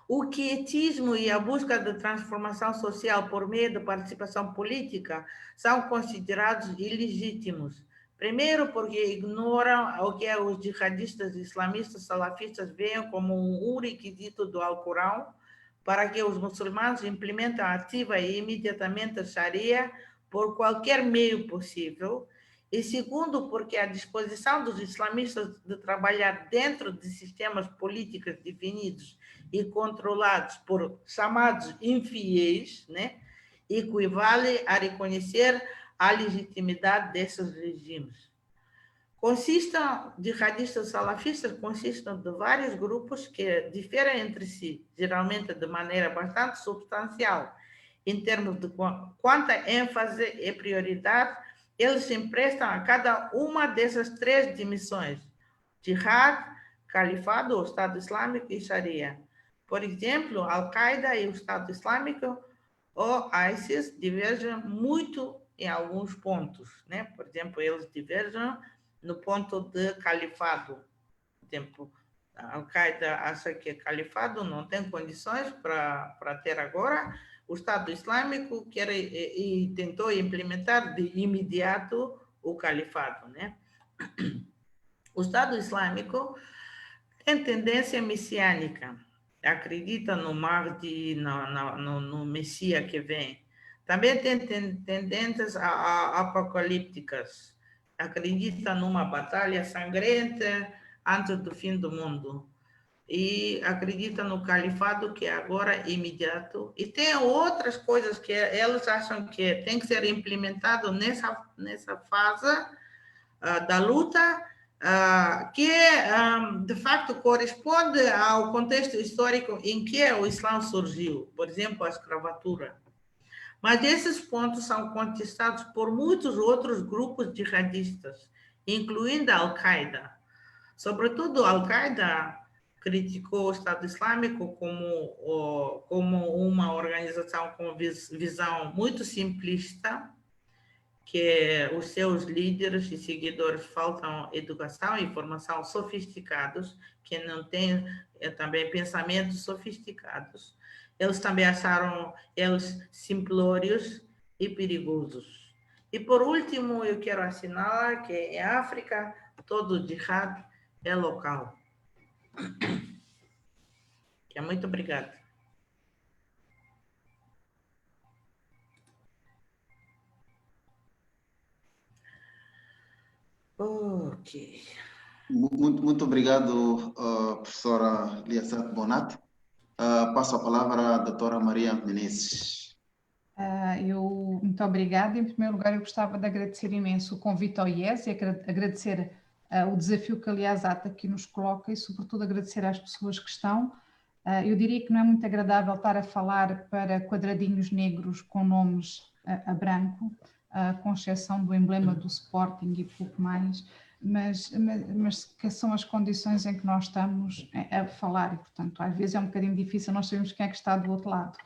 O quietismo e a busca de transformação social por meio da participação política são considerados ilegítimos, Primeiro, porque ignoram o que os jihadistas islamistas salafistas veem como um requisito do Alcorão para que os muçulmanos implementem ativa e imediatamente a Sharia por qualquer meio possível. E segundo, porque a disposição dos islamistas de trabalhar dentro de sistemas políticos definidos e controlados por chamados infiéis, né, equivale a reconhecer a legitimidade desses regimes. Jihadistas salafistas consistem de vários grupos que diferem entre si, geralmente de maneira bastante substancial, em termos de quanta ênfase e prioridade eles emprestam a cada uma dessas três dimensões: Jihad, Califado, o Estado Islâmico e Sharia. Por exemplo, Al-Qaeda e o Estado Islâmico ou ISIS divergem muito em alguns pontos, né? Por exemplo, eles divergem no ponto de califado. Por exemplo, a Al-Qaeda acha que califado não tem condições para ter agora. O Estado Islâmico quer e tentou implementar de imediato o califado, né? O Estado Islâmico tem tendência messiânica, acredita no Mahdi, no Messias que vem. Também tem tendências apocalípticas, acredita numa batalha sangrenta antes do fim do mundo. E acredita no califado que agora é imediato. E tem outras coisas que eles acham que tem que ser implementado nessa fase da luta, que de facto corresponde ao contexto histórico em que o Islã surgiu, por exemplo, a escravatura. Mas esses pontos são contestados por muitos outros grupos jihadistas, incluindo a Al-Qaeda. Sobretudo, a Al-Qaeda criticou o Estado Islâmico como uma organização com visão muito simplista, que os seus líderes e seguidores faltam educação e formação sofisticados, que não têm também pensamentos sofisticados. Eles também acharam eles simplórios e perigosos. E, por último, eu quero assinalar que em África, todo jihad é local. Muito obrigada. Ok. Muito obrigado, professora Liassat Bonat. Passo a palavra à doutora Maria Menezes. Muito obrigada. Em primeiro lugar, eu gostava de agradecer imenso o convite ao IES e agradecer o desafio que a Liassat aqui nos coloca e, sobretudo, agradecer às pessoas que estão. Eu diria que não é muito agradável estar a falar para quadradinhos negros com nomes a branco, com exceção do emblema do Sporting e pouco mais, mas que são as condições em que nós estamos a falar e, portanto, às vezes é um bocadinho difícil nós sabermos quem é que está do outro lado.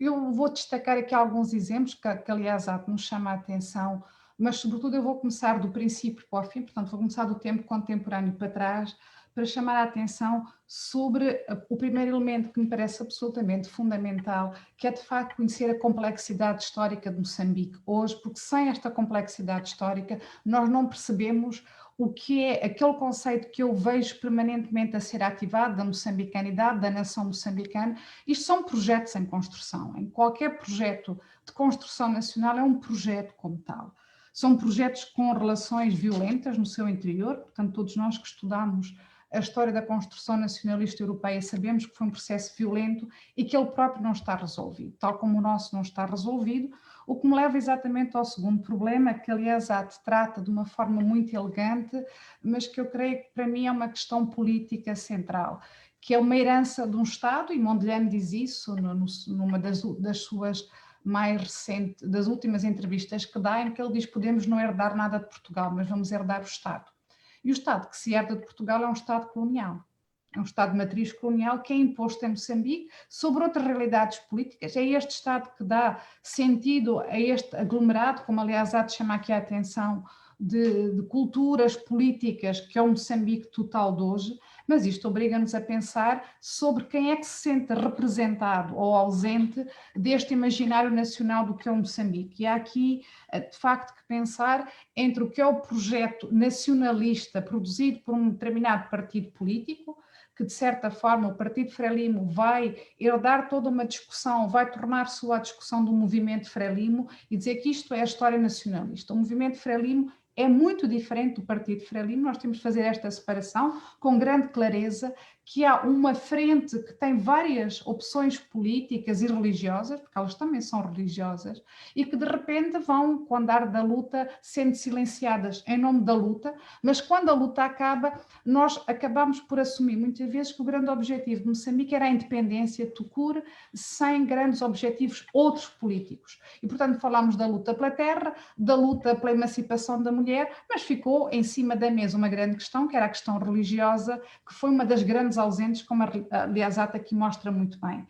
Eu vou destacar aqui alguns exemplos que aliás, nos chama a atenção, mas sobretudo eu vou começar do princípio para o fim, portanto vou começar do tempo contemporâneo para trás, para chamar a atenção sobre o primeiro elemento que me parece absolutamente fundamental, que é de facto conhecer a complexidade histórica de Moçambique hoje, porque sem esta complexidade histórica nós não percebemos o que é aquele conceito que eu vejo permanentemente a ser ativado da moçambicanidade, da nação moçambicana. Isto são projetos em construção. Em qualquer projeto de construção nacional é um projeto como tal. São projetos com relações violentas no seu interior, portanto todos nós que estudamos a história da construção nacionalista europeia sabemos que foi um processo violento e que ele próprio não está resolvido, tal como o nosso não está resolvido, o que me leva exatamente ao segundo problema, que aliás trata de uma forma muito elegante, mas que eu creio que para mim é uma questão política central, que é uma herança de um Estado, e Mondlane diz isso numa das suas mais recentes, das últimas entrevistas que dá, em que ele diz: podemos não herdar nada de Portugal, mas vamos herdar o Estado. E o Estado que se herda de Portugal é um Estado colonial, é um Estado de matriz colonial que é imposto em Moçambique sobre outras realidades políticas. É este Estado que dá sentido a este aglomerado, como aliás há de chamar aqui a atenção, de culturas políticas que é o Moçambique total de hoje, mas isto obriga-nos a pensar sobre quem é que se sente representado ou ausente deste imaginário nacional do que é o Moçambique. E há aqui, de facto, que pensar entre o que é o projeto nacionalista produzido por um determinado partido político, que de certa forma o Partido Frelimo vai herdar toda uma discussão, vai tornar sua a discussão do movimento Frelimo e dizer que isto é a história nacionalista. O movimento Frelimo é muito diferente do Partido Frelimo, nós temos de fazer esta separação com grande clareza, que há uma frente que tem várias opções políticas e religiosas, porque elas também são religiosas, e que de repente vão, com o andar da luta, sendo silenciadas em nome da luta, mas quando a luta acaba, nós acabamos por assumir muitas vezes que o grande objetivo de Moçambique era a independência tucur, sem grandes objetivos outros políticos. E, portanto, falámos da luta pela terra, da luta pela emancipação da mulher, mas ficou em cima da mesa uma grande questão, que era a questão religiosa, que foi uma das grandes ausentes, como a Liazat aqui mostra muito bem.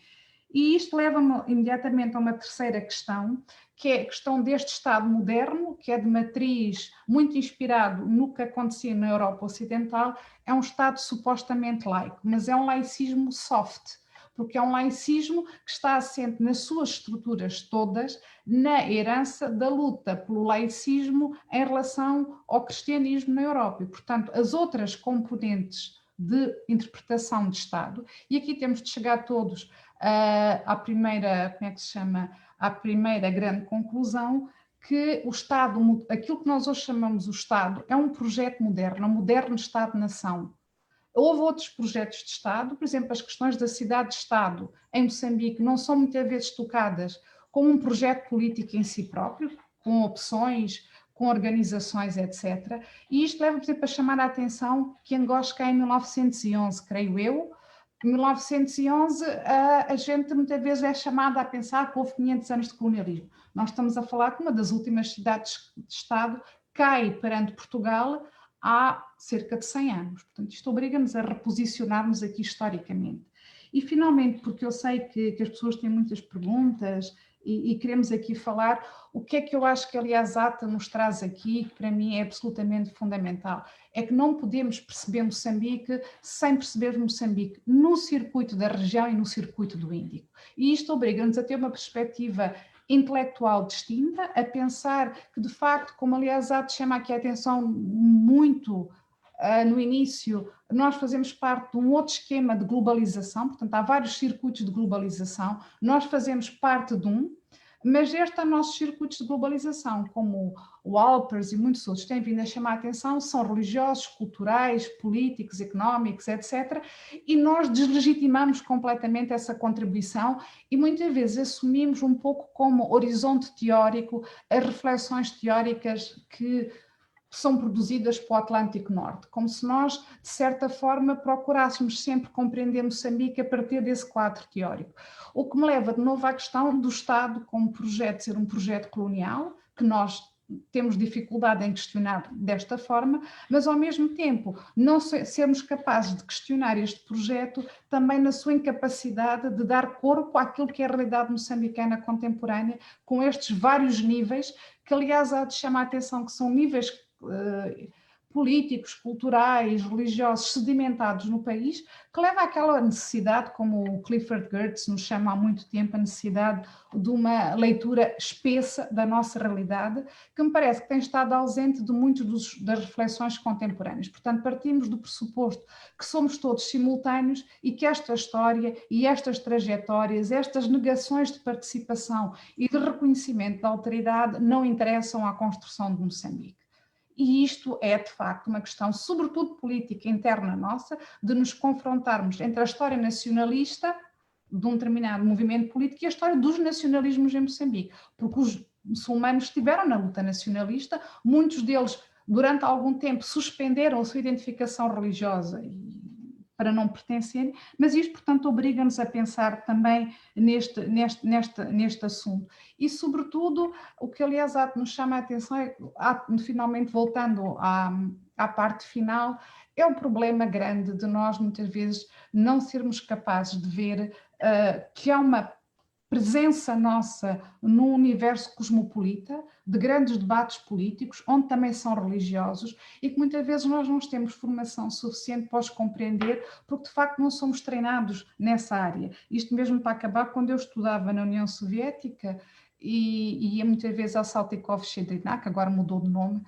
E isto leva-me imediatamente a uma terceira questão, que é a questão deste Estado moderno, que é de matriz muito inspirado no que acontecia na Europa Ocidental, é um Estado supostamente laico, mas é um laicismo soft, porque é um laicismo que está assente nas suas estruturas todas, na herança da luta pelo laicismo em relação ao cristianismo na Europa. E, portanto, as outras componentes de interpretação de Estado, e aqui temos de chegar todos à primeira, como é que se chama, à primeira grande conclusão, que o Estado, aquilo que nós hoje chamamos o Estado, é um projeto moderno, um moderno Estado-nação. Houve outros projetos de Estado, por exemplo, as questões da cidade-Estado em Moçambique não são muitas vezes tocadas como um projeto político em si próprio, com opções, com organizações, etc. E isto leva, por exemplo, a chamar a atenção que Angola cai em 1911, creio eu. Em 1911, a gente muitas vezes é chamada a pensar que houve 500 anos de colonialismo. Nós estamos a falar que uma das últimas cidades de Estado cai perante Portugal há cerca de 100 anos. Portanto, isto obriga-nos a reposicionarmos aqui historicamente. E, finalmente, porque eu sei que as pessoas têm muitas perguntas e queremos aqui falar, o que é que eu acho que a Liazat nos traz aqui, que para mim é absolutamente fundamental, é que não podemos perceber Moçambique sem perceber Moçambique no circuito da região e no circuito do Índico. E isto obriga-nos a ter uma perspectiva intelectual distinta, a pensar que, de facto, como a Liazat chama aqui a atenção muito no início, nós fazemos parte de um outro esquema de globalização, portanto, há vários circuitos de globalização, nós fazemos parte de um, mas estes nossos circuitos de globalização, como o Alpers e muitos outros têm vindo a chamar a atenção, são religiosos, culturais, políticos, económicos, etc. E nós deslegitimamos completamente essa contribuição e muitas vezes assumimos um pouco como horizonte teórico as reflexões teóricas que são produzidas para o Atlântico Norte, como se nós, de certa forma, procurássemos sempre compreender Moçambique a partir desse quadro teórico. O que me leva de novo à questão do Estado como projeto ser um projeto colonial, que nós temos dificuldade em questionar desta forma, mas ao mesmo tempo não sermos capazes de questionar este projeto também na sua incapacidade de dar corpo àquilo que é a realidade moçambicana contemporânea, com estes vários níveis, que aliás há de chamar a atenção que são níveis políticos, culturais, religiosos sedimentados no país, que leva àquela necessidade, como o Clifford Geertz nos chama há muito tempo, a necessidade de uma leitura espessa da nossa realidade, que me parece que tem estado ausente de muitas das reflexões contemporâneas. Portanto, partimos do pressuposto que somos todos simultâneos e que esta história e estas trajetórias, estas negações de participação e de reconhecimento da alteridade não interessam à construção de Moçambique. E isto é, de facto, uma questão, sobretudo política interna nossa, de nos confrontarmos entre a história nacionalista de um determinado movimento político e a história dos nacionalismos em Moçambique. Porque os muçulmanos estiveram na luta nacionalista, muitos deles, durante algum tempo, suspenderam a sua identificação religiosa para não pertencerem, mas isto, portanto, obriga-nos a pensar também neste assunto. E, sobretudo, o que, aliás, nos chama a atenção é, finalmente, voltando à parte final, é um problema grande de nós, muitas vezes, não sermos capazes de ver que há uma presença nossa num universo cosmopolita, de grandes debates políticos, onde também são religiosos, e que muitas vezes nós não temos formação suficiente para os compreender, porque de facto não somos treinados nessa área. Isto mesmo para acabar, quando eu estudava na União Soviética, e ia muitas vezes ao Saltykov-Shchedrina, agora mudou de nome,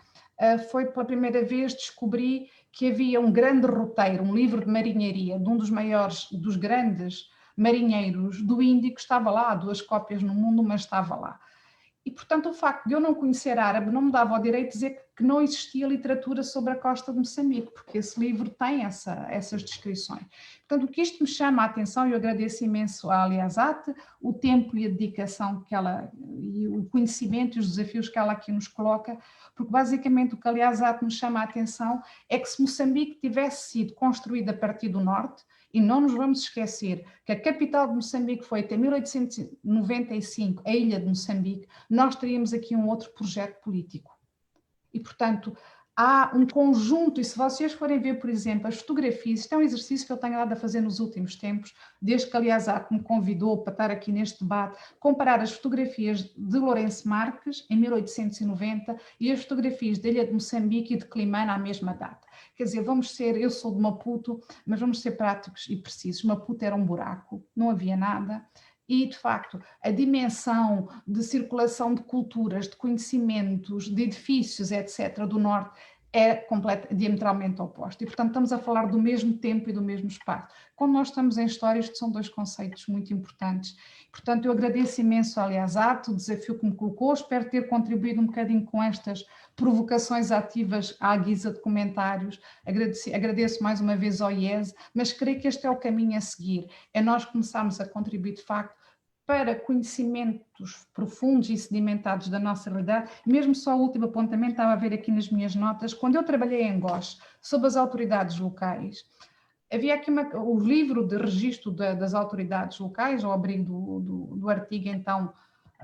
foi pela primeira vez descobri que havia um grande roteiro, um livro de marinharia, de um dos maiores, dos grandes marinheiros do Índico, estava lá, há 2 cópias no mundo, mas estava lá. E, portanto, o facto de eu não conhecer árabe não me dava o direito de dizer que não existia literatura sobre a costa de Moçambique, porque esse livro tem essas descrições. Portanto, o que isto me chama a atenção, e eu agradeço imenso à Aliazate, o tempo e a dedicação que ela, e o conhecimento e os desafios que ela aqui nos coloca, porque basicamente o que a Aliazate me chama a atenção é que se Moçambique tivesse sido construída a partir do norte, e não nos vamos esquecer que a capital de Moçambique foi até 1895 a ilha de Moçambique, nós teríamos aqui um outro projeto político. E, portanto, há um conjunto, e se vocês forem ver, por exemplo, as fotografias, isto é um exercício que eu tenho dado a fazer nos últimos tempos, desde que a Aliazate me convidou para estar aqui neste debate, comparar as fotografias de Lourenço Marques, em 1890, e as fotografias da ilha de Moçambique e de Climane à mesma data. Quer dizer, eu sou de Maputo, mas vamos ser práticos e precisos. Maputo era um buraco, não havia nada. E, de facto, a dimensão de circulação de culturas, de conhecimentos, de edifícios, etc., do Norte, é diametralmente oposta. E, portanto, estamos a falar do mesmo tempo e do mesmo espaço. Quando nós estamos em história, estes são 2 conceitos muito importantes. Portanto, eu agradeço imenso, aliás, o desafio que me colocou, espero ter contribuído um bocadinho com estas provocações ativas à guisa de comentários. Agradeço mais uma vez ao IES, mas creio que este é o caminho a seguir. É nós começarmos a contribuir, de facto, para conhecimentos profundos e sedimentados da nossa realidade. Mesmo só o último apontamento, estava a ver aqui nas minhas notas, quando eu trabalhei em Goz, sob as autoridades locais, havia aqui o livro de registro das autoridades locais, ao abrigo do artigo, então,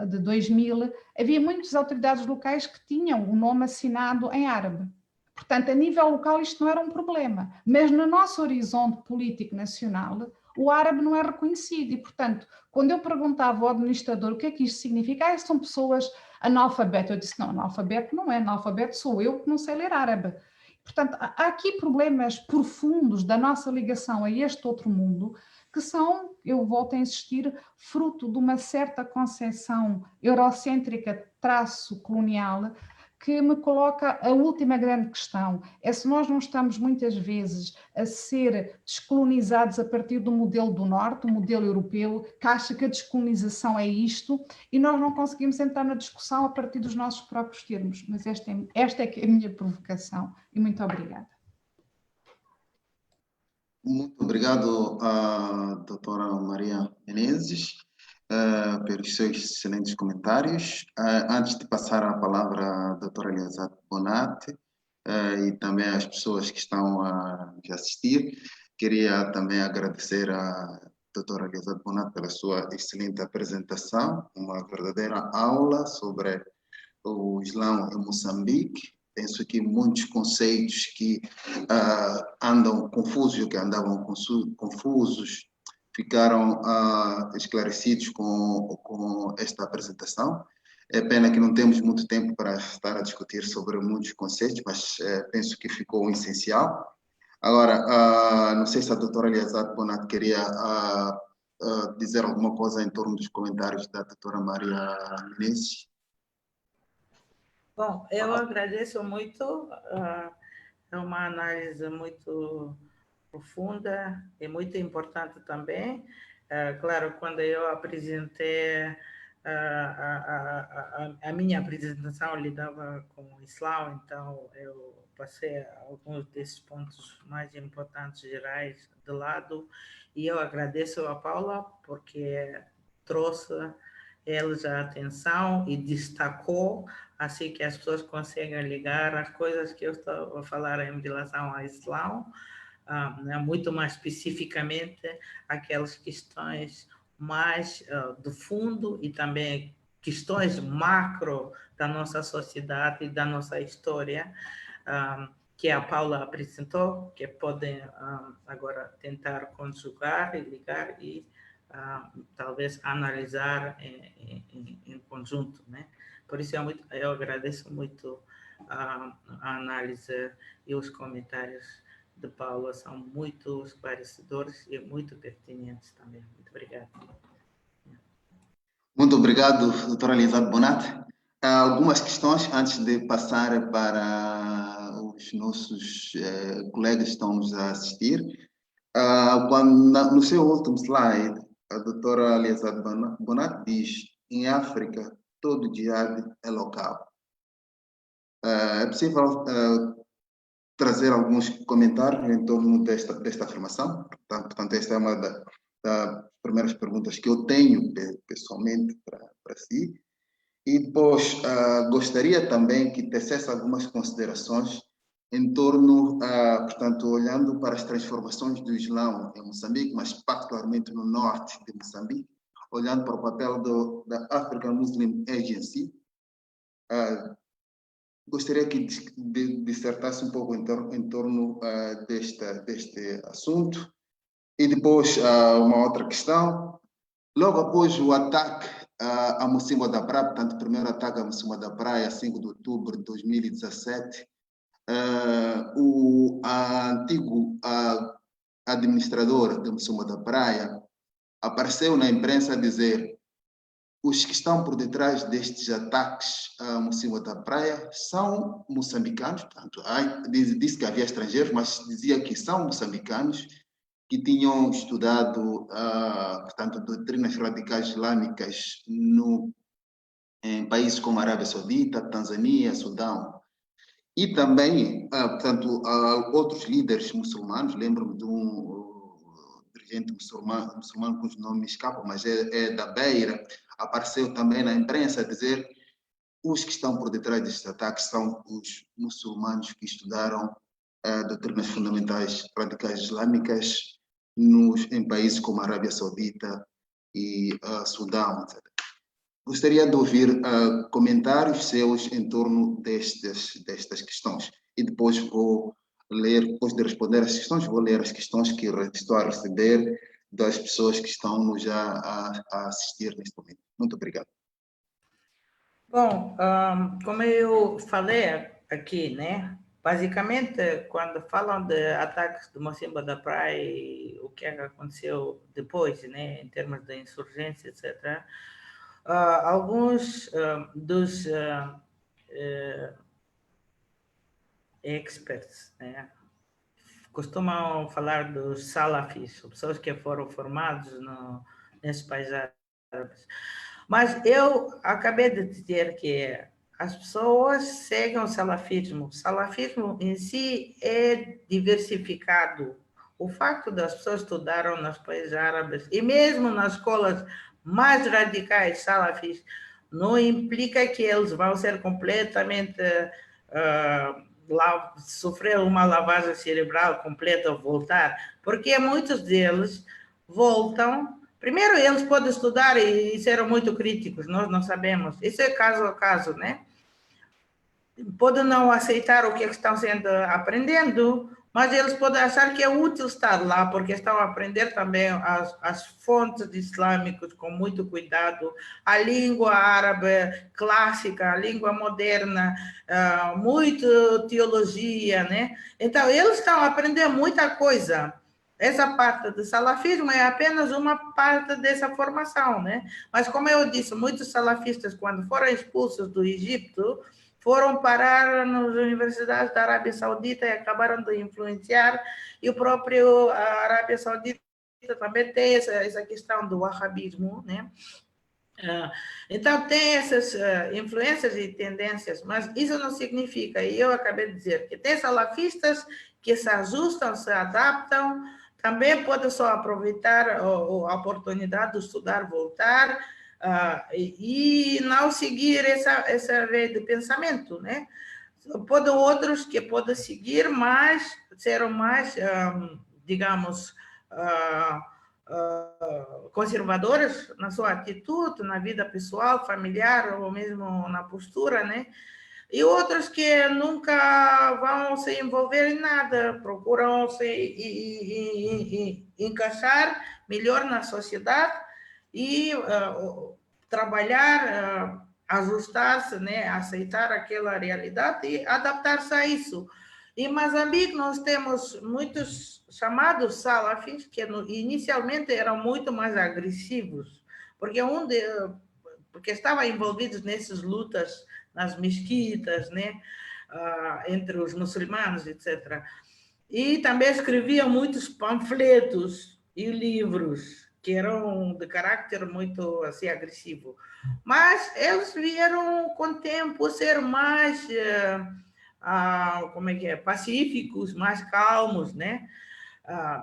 de 2000, havia muitas autoridades locais que tinham o nome assinado em árabe. Portanto, a nível local isto não era um problema, mas no nosso horizonte político nacional, o árabe não é reconhecido e, portanto, quando eu perguntava ao administrador o que é que isto significa, são pessoas analfabetas. Eu disse, não, analfabeto não é, analfabeto sou eu que não sei ler árabe. Portanto, há aqui problemas profundos da nossa ligação a este outro mundo que são, eu volto a insistir, fruto de uma certa concepção eurocêntrica colonial que me coloca a última grande questão, é se nós não estamos muitas vezes a ser descolonizados a partir do modelo do Norte, o modelo europeu, que acha que a descolonização é isto, e nós não conseguimos entrar na discussão a partir dos nossos próprios termos. Mas esta é que é a minha provocação, e muito obrigada. Muito obrigado à doutora Maria Menezes pelos seus excelentes comentários. Antes de passar a palavra à doutora Aliazate Bonatti e também às pessoas que estão a assistir, queria também agradecer à doutora Aliazate Bonatti pela sua excelente apresentação, uma verdadeira aula sobre o Islão em Moçambique. Penso que muitos conceitos que andam confusos, que andavam confusos, ficaram esclarecidos com esta apresentação. É pena que não temos muito tempo para estar a discutir sobre muitos conceitos, mas penso que ficou o essencial. Agora, não sei se a doutora Aliazate Bonatti queria dizer alguma coisa em torno dos comentários da doutora Maria Menezes. Bom, eu agradeço muito, é uma análise muito profunda e muito importante também. Claro, quando eu apresentei a minha apresentação, lidava com o Islão, então eu passei alguns desses pontos mais importantes gerais de lado, e eu agradeço a Paula porque trouxe eles a atenção e destacou, assim que as pessoas conseguem ligar as coisas que eu estou a falar em relação ao Islão, muito mais especificamente aquelas questões mais do fundo e também questões macro da nossa sociedade e da nossa história, que a Paula apresentou, que podem agora tentar conjugar e ligar e talvez analisar em conjunto, né? Por isso eu agradeço muito a análise e os comentários de Paula, são muito esclarecedores e muito pertinentes também. Muito obrigada. Muito obrigado, doutora Elizabeth Bonatti. Algumas questões antes de passar para os nossos colegas que estão nos a assistir. No seu último slide, a doutora Elizabeth Bonatti diz: em África, todo jihad é local. É possível trazer alguns comentários em torno desta afirmação? Portanto, esta é uma das primeiras perguntas que eu tenho pessoalmente para si. E depois gostaria também que tecesse algumas considerações em torno, portanto, olhando para as transformações do Islão em Moçambique, mas particularmente no norte de Moçambique, olhando para o papel da African Muslim Agency. Gostaria que dissertasse um pouco em torno deste assunto. E depois, uma outra questão. Logo após o ataque a Mocimboa da Praia, portanto, o primeiro ataque a Mocimboa da Praia, 5 de outubro de 2017, o antigo administrador de Mocimboa da Praia apareceu na imprensa a dizer: os que estão por detrás destes ataques a Mocimboa da Praia são moçambicanos, portanto, disse que havia estrangeiros, mas dizia que são moçambicanos que tinham estudado, portanto, doutrinas radicais islâmicas em países como Arábia Saudita, Tanzânia, Sudão. E também, portanto, outros líderes muçulmanos, lembro-me de um dirigente muçulmano cujo nome me escapa, mas é da Beira, apareceu também na imprensa a dizer: os que estão por detrás destes ataques são os muçulmanos que estudaram doutrinas fundamentais radicais islâmicas em países como a Arábia Saudita e Sudão, etc. Gostaria de ouvir comentários seus em torno destas questões. E depois vou ler, depois de responder as questões, vou ler as questões que estou a receber das pessoas que estão nos a assistir neste momento. Muito obrigado. Bom, como eu falei aqui, né? Basicamente, quando falam de ataques de Mocimboa da Praia e o que aconteceu depois, né, em termos de insurgência, etc., alguns dos experts, né, costumam falar dos salafis, pessoas que foram formados nesses países árabes. Mas eu acabei de dizer que as pessoas seguem o salafismo. O salafismo em si é diversificado. O facto das pessoas estudaram nos países árabes e mesmo nas escolas mais radicais salafis não implica que eles vão ser completamente sofrer uma lavagem cerebral completa ao voltar, porque muitos deles voltam. Primeiro, eles podem estudar e serem muito críticos, nós não sabemos. Isso é caso a caso, né? Podem não aceitar o que estão aprendendo, mas eles podem achar que é útil estar lá, porque estão a aprender também as fontes islâmicas com muito cuidado, a língua árabe clássica, a língua moderna, muito teologia, né? Então, eles estão a aprender muita coisa. Essa parte do salafismo é apenas uma parte dessa formação, né? Mas, como eu disse, muitos salafistas, quando foram expulsos do Egito, foram parar nas universidades da Arábia Saudita e acabaram de influenciar, e o próprio Arábia Saudita também tem essa questão do wahhabismo, né? Então, tem essas influências e tendências, mas isso não significa, e eu acabei de dizer, que tem salafistas que se ajustam, se adaptam, também podem só aproveitar a oportunidade de estudar, voltar, e não seguir essa rede de pensamento, né? Podem outros que podem seguir, mas serão mais, digamos, conservadoras na sua atitude, na vida pessoal, familiar, ou mesmo na postura, né? e outros que nunca vão se envolver em nada, procuram se encaixar melhor na sociedade e trabalhar, ajustar-se, né, aceitar aquela realidade e adaptar-se a isso. Em Moçambique, nós temos muitos chamados salafis, que inicialmente eram muito mais agressivos, porque estavam envolvidos nessas lutas nas mesquitas, né, entre os muçulmanos, etc. E também escreviam muitos panfletos e livros que eram de caráter muito assim agressivo. Mas eles vieram com o tempo ser mais como é que é, pacíficos, mais calmos, né?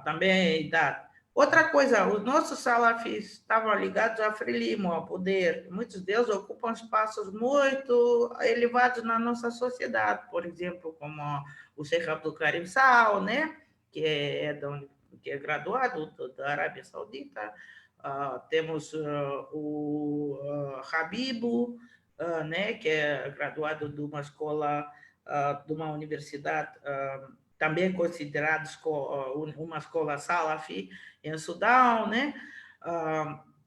Também a idade. Outra coisa, os nossos salafis estavam ligados à Frelimo, ao poder. Muitos deles ocupam espaços muito elevados na nossa sociedade, por exemplo, como o Sheikh Abdul Karim Sal, né? que é graduado da Arábia Saudita. Temos o Habibu, né? que é graduado de uma escola, de uma universidade também considerados uma escola salafi em Sudão, né?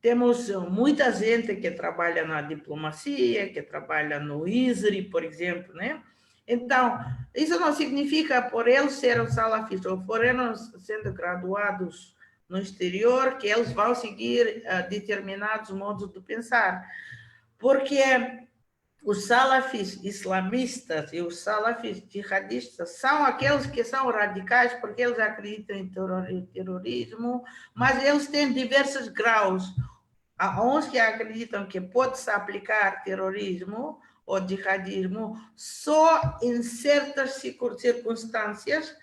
Temos muita gente que trabalha na diplomacia, que trabalha no ISRI, por exemplo, né? Então, isso não significa, por eles serem salafis ou por eles sendo graduados no exterior, que eles vão seguir determinados modos de pensar. Porque os salafis islamistas e os salafis jihadistas são aqueles que são radicais porque eles acreditam em terrorismo, mas eles têm diversos graus. Há uns que acreditam que pode-se aplicar terrorismo ou jihadismo só em certas circunstâncias,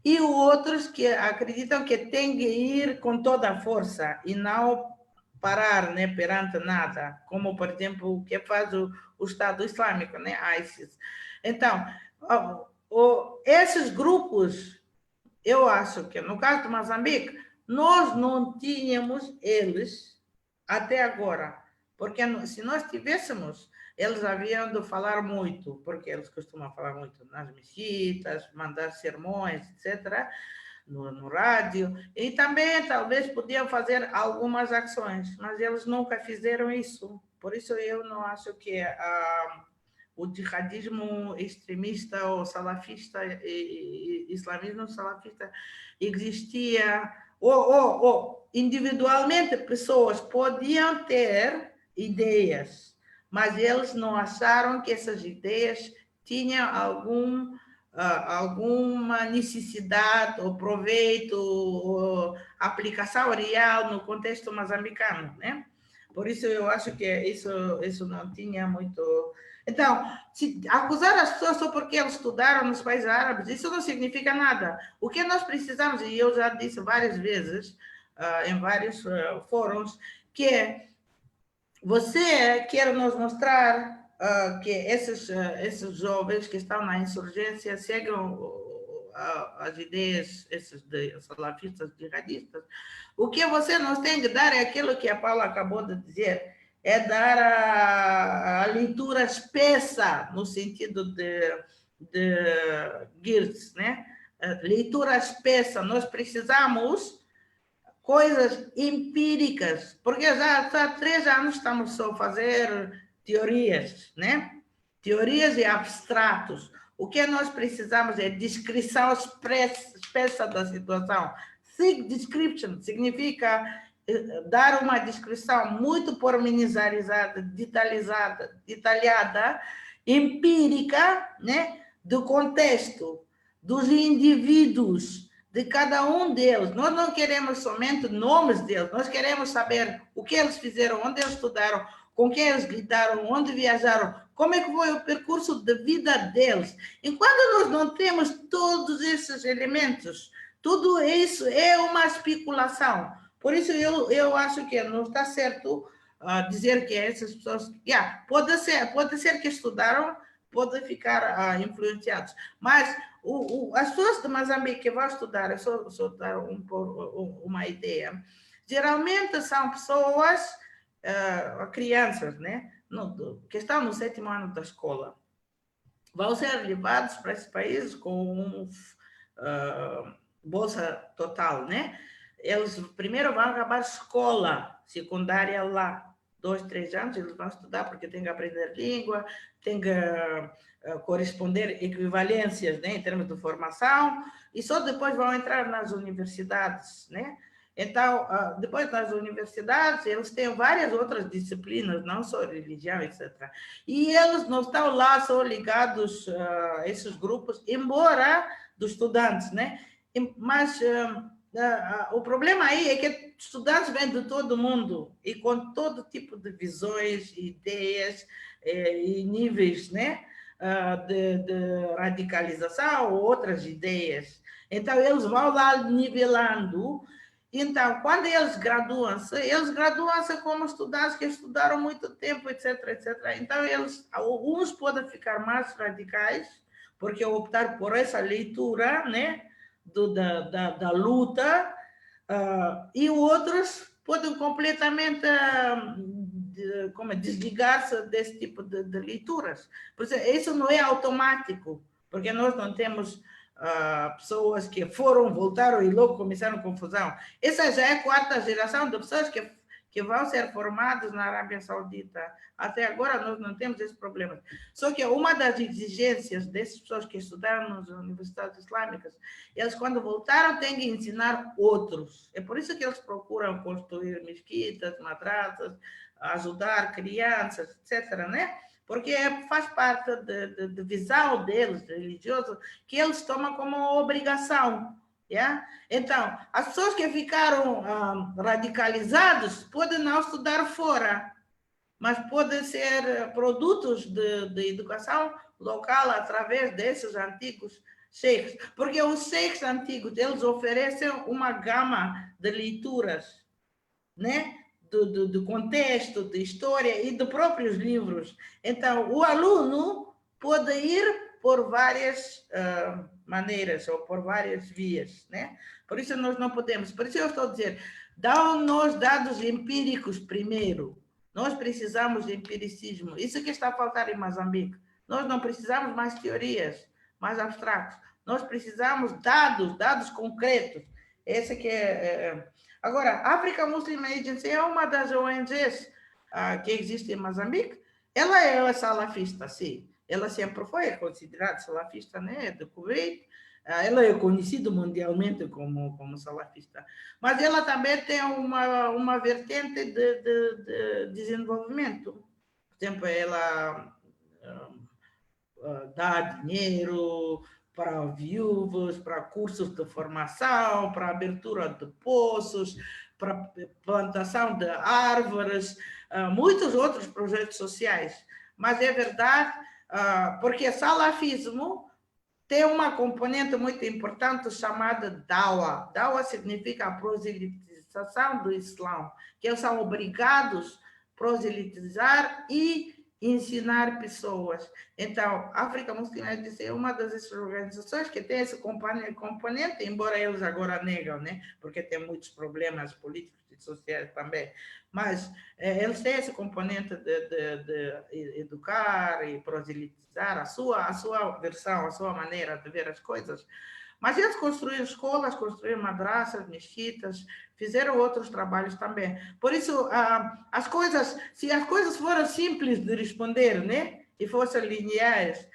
e outros que acreditam que tem que ir com toda a força e não parar, né, perante nada, como, por exemplo, o que faz o Estado Islâmico, né, ISIS. Então, esses grupos, eu acho que, no caso de Moçambique, nós não tínhamos eles até agora, porque se nós tivéssemos, eles haviam de falar muito, porque eles costumam falar muito nas mesquitas, mandar sermões, etc., no rádio, e também talvez podiam fazer algumas ações, mas eles nunca fizeram isso. Por isso eu não acho que o jihadismo extremista ou salafista, islamismo salafista existia, ou individualmente pessoas podiam ter ideias, mas eles não acharam que essas ideias tinham alguma necessidade ou proveito ou aplicação real no contexto moçambicano, né? Por isso eu acho que isso não tinha muito. Então, se acusar as pessoas só porque elas estudaram nos países árabes, isso não significa nada. O que nós precisamos, e eu já disse várias vezes em vários fóruns, que você quer nos mostrar que esses jovens que estão na insurgência seguem as ideias esses de salafistas jihadistas. O que você nos tem que dar é aquilo que a Paula acabou de dizer, é dar a leitura espessa, no sentido de Geertz, né? Leitura espessa. Nós precisamos coisas empíricas, porque já há 3 anos estamos só a fazer teorias, né? Teorias e abstratos. O que nós precisamos é descrição espessa da situação. Description significa dar uma descrição muito pormenorizada, detalhada, empírica, né? Do contexto, dos indivíduos, de cada um deles. Nós não queremos somente nomes deles, nós queremos saber o que eles fizeram, onde eles estudaram, com quem eles lidaram, onde viajaram, como é que foi o percurso de vida deles. Enquanto nós não temos todos esses elementos, tudo isso é uma especulação. Por isso eu acho que não está certo dizer que essas pessoas... pode ser que estudaram, pode ficar influenciados, mas as pessoas de Moçambique que vão estudar, eu só dar uma ideia, geralmente são pessoas, crianças, né, que estão no 7º ano da escola. vão ser levados para esse país com bolsa total, né? Eles primeiro vão acabar escola secundária lá, 2, 3 anos, eles vão estudar porque têm que aprender língua, têm que corresponder equivalências, né, em termos de formação, e só depois vão entrar nas universidades, né? Então, depois das universidades, eles têm várias outras disciplinas, não só religião, etc. E eles não estão lá só ligados a esses grupos, embora dos estudantes, né? Mas o problema aí é que estudantes vêm de todo mundo e com todo tipo de visões, ideias e níveis, né? De radicalização ou outras ideias. Então, eles vão lá nivelando. Então, quando eles graduam-se como estudantes que estudaram muito tempo, etc, etc. Então, alguns podem ficar mais radicais, porque optar por essa leitura, né, da luta, e outros podem completamente desligar-se desse tipo de leituras. Por isso, isso não é automático, porque nós não temos pessoas que voltaram e logo começaram confusão. Essa já é a 4ª geração de pessoas que vão ser formadas na Arábia Saudita. Até agora nós não temos esse problema. Só que uma das exigências dessas pessoas que estudaram nas universidades islâmicas, eles quando voltaram têm que ensinar outros. É por isso que eles procuram construir mesquitas, madrasas, ajudar crianças, etc., né? Porque faz parte da visão deles, religioso, que eles tomam como obrigação. Yeah? Então, as pessoas que ficaram radicalizadas podem não estudar fora, mas podem ser produtos de educação local através desses antigos sheikhs. Porque os sheikhs antigos, eles oferecem uma gama de leituras, né? Do contexto, de história e de próprios livros. Então, o aluno pode ir por várias maneiras ou por várias vias, né? Por isso nós não podemos. Por isso eu estou a dizer, dão-nos dados empíricos primeiro. Nós precisamos de empiricismo. Isso que está a faltar em Moçambique. Nós não precisamos mais teorias, mais abstratos. Nós precisamos dados concretos. Esse que é... Agora, a African Muslim Agency é uma das ONGs que existe em Moçambique. Ela é salafista, sim. Ela sempre foi considerada salafista, né, do Kuwait. Ela é conhecida mundialmente como salafista. Mas ela também tem uma vertente de desenvolvimento. Por exemplo, ela dá dinheiro para viúvos, para cursos de formação, para abertura de poços, para plantação de árvores, muitos outros projetos sociais. Mas é verdade, porque salafismo tem uma componente muito importante chamada dawa. Dawa significa a proselitização do Islã, que eles são obrigados a proselitizar e ensinar pessoas. Então, a África Muslim é uma dessas organizações que tem esse componente, embora eles agora negam, né? Porque tem muitos problemas políticos e sociais também. Mas eles têm esse componente de educar e proselitizar a sua versão, a sua maneira de ver as coisas. Mas eles construíram escolas, construíram madraças, mesquitas, fizeram outros trabalhos também. Por isso, se as coisas foram simples de responder, né? E fossem lineares,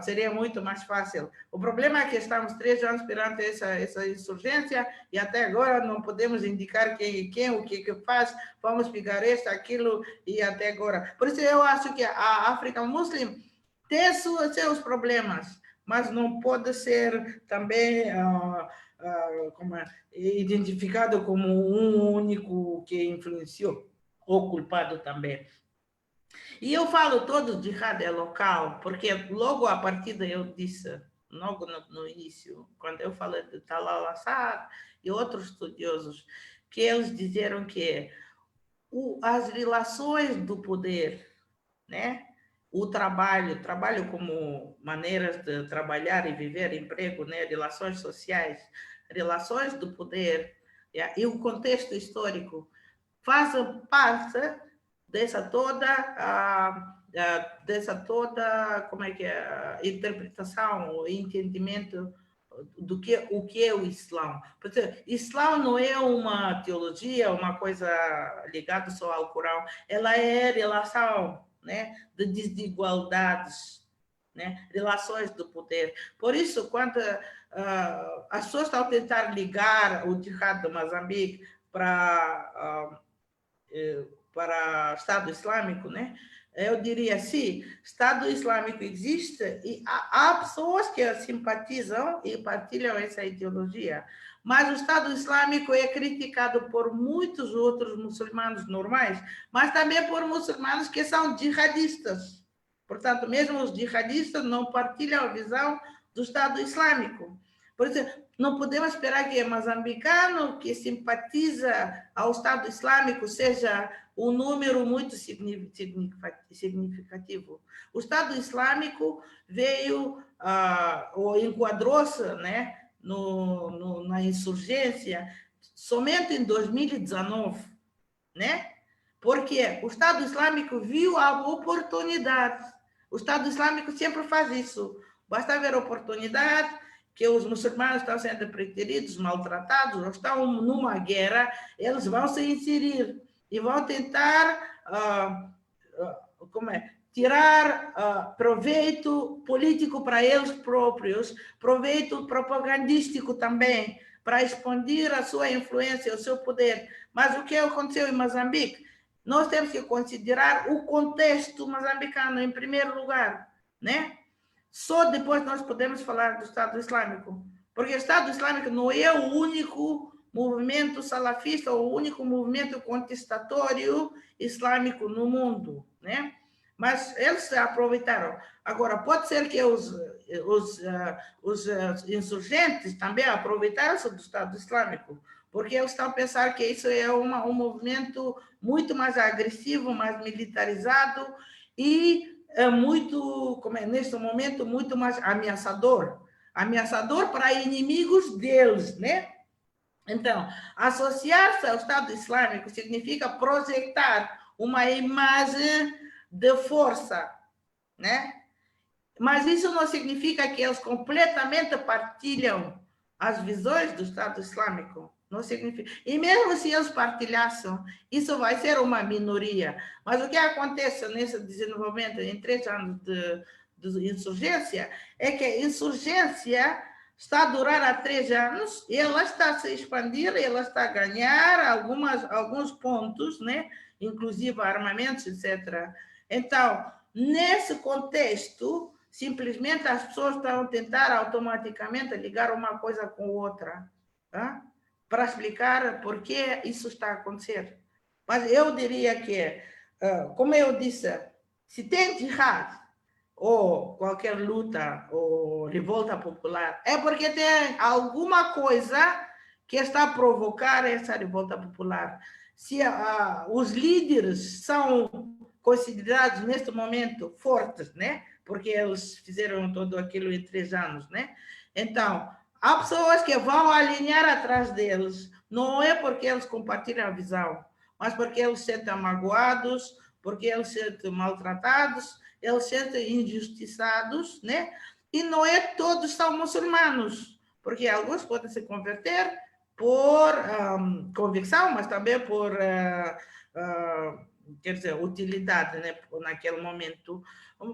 seria muito mais fácil. O problema é que estamos 3 anos perante essa insurgência e até agora não podemos indicar quem o que faz, vamos pegar isso, aquilo e até agora. Por isso eu acho que a África Muslim tem seus problemas, mas não pode ser também identificado como um único que influenciou, ou culpado também. E eu falo todo de jihad é local, porque logo a partida eu disse, logo no início, quando eu falei de Talal Assad e outros estudiosos, que eles disseram que as relações do poder, né? O trabalho como maneiras de trabalhar e viver, emprego, né? Relações sociais, relações do poder, e o contexto histórico fazem parte dessa toda dessa toda, como é que é, interpretação, entendimento do que o que é o Islã. Porque Islã não é uma teologia, uma coisa ligada só ao Corão, ela é relação, né, de desigualdades, né, relações do poder. Por isso, quando as pessoas estão a tentar ligar o jihad do Moçambique para o Estado Islâmico, né? Eu diria assim, Estado Islâmico existe e há pessoas que simpatizam e partilham essa ideologia, mas o Estado Islâmico é criticado por muitos outros muçulmanos normais, mas também por muçulmanos que são jihadistas. Portanto, mesmo os jihadistas não partilham a visão do Estado Islâmico. Por isso, não podemos esperar que o moçambicano que simpatiza ao Estado Islâmico seja um número muito significativo. O Estado Islâmico veio, ou enquadrou-se, né, na insurgência somente em 2019, né? Porque o Estado Islâmico viu a oportunidade. O Estado Islâmico sempre faz isso. Basta ver a oportunidade que os muçulmanos estão sendo preteridos, maltratados, ou estão numa guerra, eles vão se inserir e vão tentar tirar proveito político para eles próprios, proveito propagandístico também, para expandir a sua influência, o seu poder. Mas o que aconteceu em Moçambique? Nós temos que considerar o contexto moçambicano em primeiro lugar, né? Só depois nós podemos falar do Estado Islâmico, porque o Estado Islâmico não é o único movimento salafista, o único movimento contestatório islâmico no mundo, né? Mas eles se aproveitaram. Agora, pode ser que os insurgentes também aproveitaram-se do Estado Islâmico, porque eles estão a pensar que isso é um movimento muito mais agressivo, mais militarizado e muito, neste momento, muito mais ameaçador para inimigos deles, né? Então, associar-se ao Estado Islâmico significa projetar uma imagem de força, né? Mas isso não significa que eles completamente partilham as visões do Estado Islâmico. Não significa. E mesmo se eles partilhassem, isso vai ser uma minoria. Mas o que acontece nesse desenvolvimento em 3 anos de insurgência é que a insurgência está a durar há 3 anos e ela está a se expandir, ela está a ganhar alguns pontos, né? Inclusive armamentos, etc. Então, nesse contexto, simplesmente as pessoas estão a tentar automaticamente ligar uma coisa com outra, tá? Para explicar por que isso está a acontecer. Mas eu diria que, como eu disse, se tem jihad ou qualquer luta ou revolta popular, é porque tem alguma coisa que está a provocar essa revolta popular. Se os líderes são considerados neste momento fortes, né? Porque eles fizeram tudo aquilo em 3 anos, né? Então, há pessoas que vão alinhar atrás deles, não é porque eles compartilham a visão, mas porque eles se sentem magoados, porque eles se sentem maltratados, eles se sentem injustiçados, né? E não é todos são muçulmanos, porque alguns podem se converter por convicção, mas também por, quer dizer, utilidade, né? Naquele momento.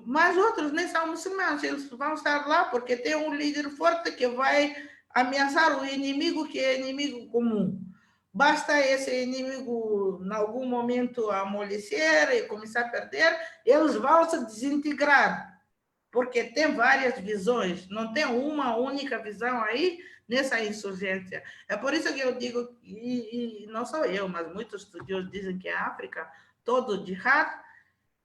Mas outros nem são muçulmanos, eles vão estar lá porque tem um líder forte que vai ameaçar o inimigo, que é inimigo comum. Basta esse inimigo, em algum momento, amolecer e começar a perder, eles vão se desintegrar, porque tem várias visões, não tem uma única visão aí nessa insurgência. É por isso que eu digo, e não sou eu, mas muitos estudiosos dizem que a África, todo jihad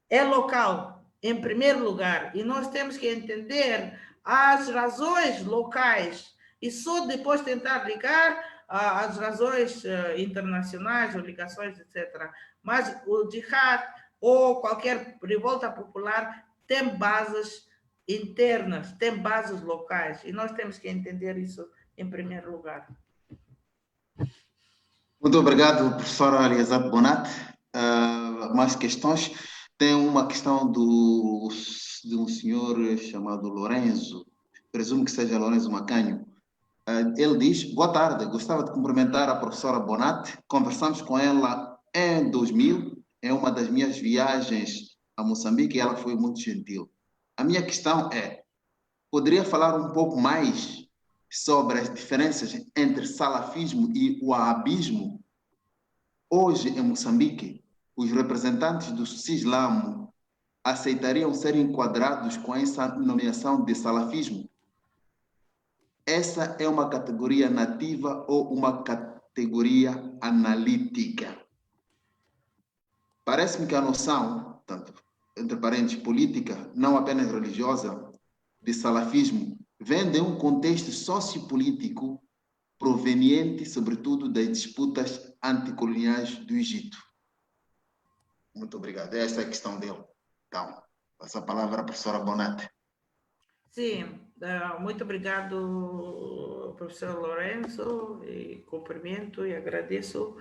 é local, em primeiro lugar, e nós temos que entender as razões locais e só depois tentar ligar as razões internacionais ou ligações, etc. Mas o jihad ou qualquer revolta popular tem bases internas, tem bases locais, e nós temos que entender isso em primeiro lugar. Muito obrigado, professora Eliezer Bonat. Mais questões? Tem uma questão de um senhor chamado Lorenzo, presumo que seja Lorenzo Macanho. Ele diz: boa tarde, gostava de cumprimentar a professora Bonatti. Conversamos com ela em 2000, em uma das minhas viagens a Moçambique, e ela foi muito gentil. A minha questão é: poderia falar um pouco mais sobre as diferenças entre salafismo e wahhabismo? Hoje, em Moçambique, os representantes do Islamo aceitariam ser enquadrados com essa nomeação de salafismo? Essa é uma categoria nativa ou uma categoria analítica? Parece-me que a noção, tanto entre parênteses, política, não apenas religiosa, de salafismo, vem de um contexto sociopolítico proveniente, sobretudo, das disputas anticoloniais do Egito. Muito obrigado. Essa é a questão dele. Então, passa a palavra à professora Bonatti. Sim, muito obrigado, professor Lourenço, e cumprimento e agradeço.